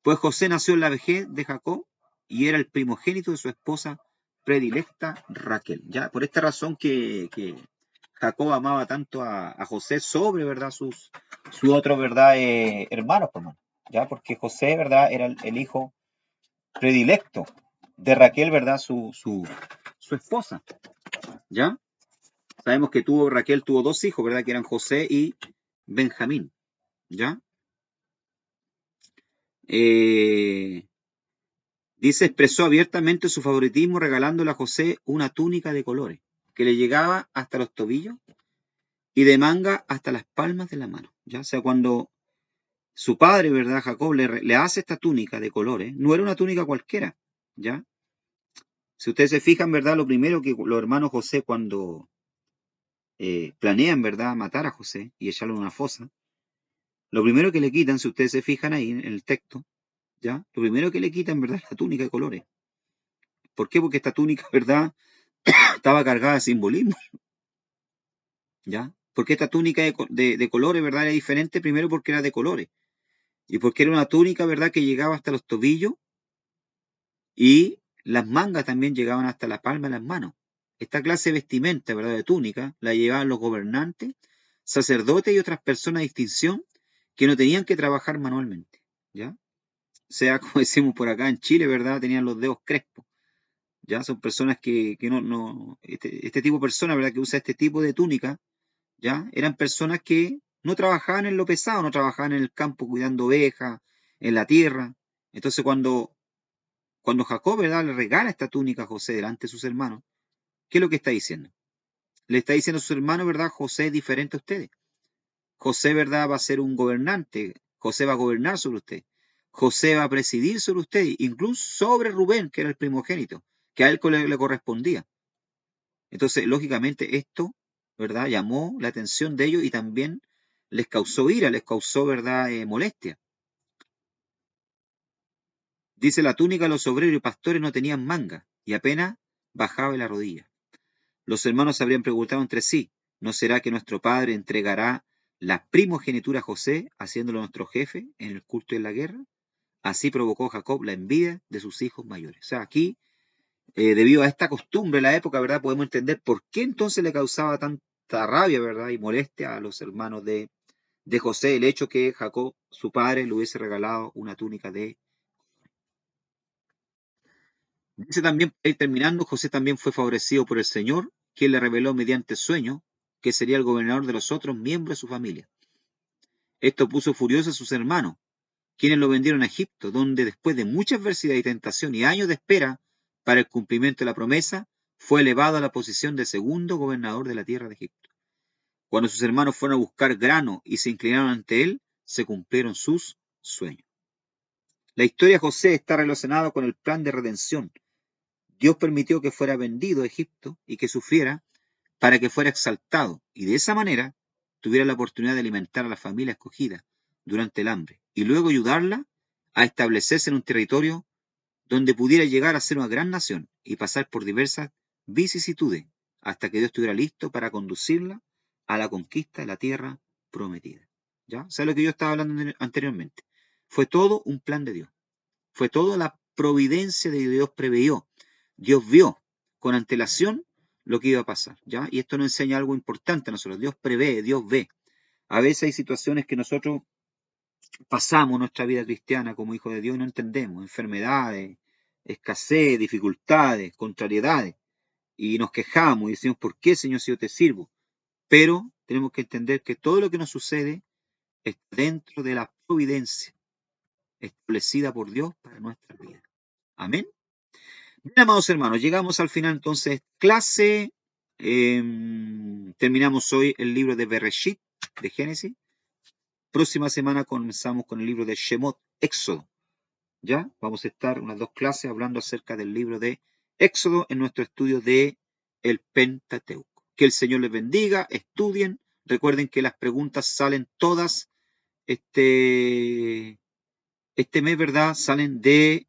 Pues José nació en la vejez de Jacob y era el primogénito de su esposa predilecta Raquel. Ya, por esta razón que Jacob amaba tanto a José sobre, ¿verdad? Sus otros, ¿verdad? Hermanos, pues, hermano. Ya, porque José, ¿verdad? Era el hijo predilecto de Raquel, ¿verdad? Su esposa. ¿Ya? Sabemos que Raquel tuvo dos hijos, ¿verdad? Que eran José y Benjamín. ¿Ya? Dice, expresó abiertamente su favoritismo regalándole a José una túnica de colores que le llegaba hasta los tobillos y de manga hasta las palmas de la mano. ¿Ya? O sea, cuando su padre, ¿verdad? Jacob le hace esta túnica de colores, no era una túnica cualquiera. ¿Ya? Si ustedes se fijan, ¿verdad? Lo primero que los hermanos José cuando planean, ¿verdad? Matar a José y echarlo en una fosa, lo primero que le quitan, si ustedes se fijan ahí en el texto, ¿ya? Lo primero que le quitan, ¿verdad? Es la túnica de colores. ¿Por qué? Porque esta túnica, ¿verdad? Estaba cargada de simbolismo, ¿ya? Porque esta túnica de colores, ¿verdad? Era diferente, primero porque era de colores, y porque era una túnica, ¿verdad? Que llegaba hasta los tobillos, y las mangas también llegaban hasta la palma de las manos. Esta clase de vestimenta, ¿verdad? De túnica, la llevaban los gobernantes, sacerdotes y otras personas de distinción que no tenían que trabajar manualmente, ¿ya? O sea, como decimos por acá en Chile, ¿verdad? Tenían los dedos crespos. Ya son personas que este tipo de personas, ¿verdad? Que usa este tipo de túnica, ya eran personas que no trabajaban en lo pesado, no trabajaban en el campo cuidando ovejas, en la tierra. Entonces cuando Jacob, ¿verdad? Le regala esta túnica a José delante de sus hermanos, ¿qué es lo que está diciendo? Le está diciendo a sus hermanos, ¿verdad? José es diferente a ustedes. José, ¿verdad? Va a ser un gobernante. José va a gobernar sobre usted. José va a presidir sobre usted, incluso sobre Rubén, que era el primogénito, que a él le correspondía. Entonces, lógicamente, esto, ¿verdad? Llamó la atención de ellos y también les causó ira, les causó, ¿verdad? Molestia. Dice, la túnica de los obreros y pastores no tenían manga y apenas bajaba de la rodilla. Los hermanos se habrían preguntado entre sí, ¿no será que nuestro padre entregará la primogenitura a José, haciéndolo nuestro jefe en el culto y en la guerra? Así provocó Jacob la envidia de sus hijos mayores. O sea, aquí, debido a esta costumbre de la época, ¿verdad? Podemos entender por qué entonces le causaba tanta rabia, ¿verdad? Y molestia a los hermanos de José el hecho que Jacob, su padre, le hubiese regalado una túnica de... Dice también, para ir terminando, José también fue favorecido por el Señor, quien le reveló mediante sueño que sería el gobernador de los otros miembros de su familia. Esto puso furiosos a sus hermanos, quienes lo vendieron a Egipto, donde después de mucha adversidad y tentación y años de espera para el cumplimiento de la promesa, fue elevado a la posición de segundo gobernador de la tierra de Egipto. Cuando sus hermanos fueron a buscar grano y se inclinaron ante él, se cumplieron sus sueños. La historia de José está relacionada con el plan de redención. Dios permitió que fuera vendido a Egipto y que sufriera para que fuera exaltado y de esa manera tuviera la oportunidad de alimentar a la familia escogida durante el hambre y luego ayudarla a establecerse en un territorio donde pudiera llegar a ser una gran nación y pasar por diversas vicisitudes hasta que Dios estuviera listo para conducirla a la conquista de la tierra prometida. ¿Ya? O sea, lo que yo estaba hablando anteriormente. Fue todo un plan de Dios. Fue toda la providencia de Dios preveyó. Dios vio con antelación lo que iba a pasar, ¿ya? Y esto nos enseña algo importante a nosotros. Dios prevé, Dios ve. A veces hay situaciones que nosotros pasamos nuestra vida cristiana como hijos de Dios y no entendemos. Enfermedades, escasez, dificultades, contrariedades. Y nos quejamos y decimos, ¿por qué, Señor, si yo te sirvo? Pero tenemos que entender que todo lo que nos sucede está dentro de la providencia establecida por Dios para nuestra vida. Amén. Bien, amados hermanos, llegamos al final entonces clase. Terminamos hoy el libro de Bereshit, de Génesis. Próxima semana comenzamos con el libro de Shemot, Éxodo. ¿Ya? Vamos a estar unas 2 clases hablando acerca del libro de Éxodo en nuestro estudio de el Pentateuco. Que el Señor les bendiga, estudien. Recuerden que las preguntas salen todas este mes, ¿verdad? Salen de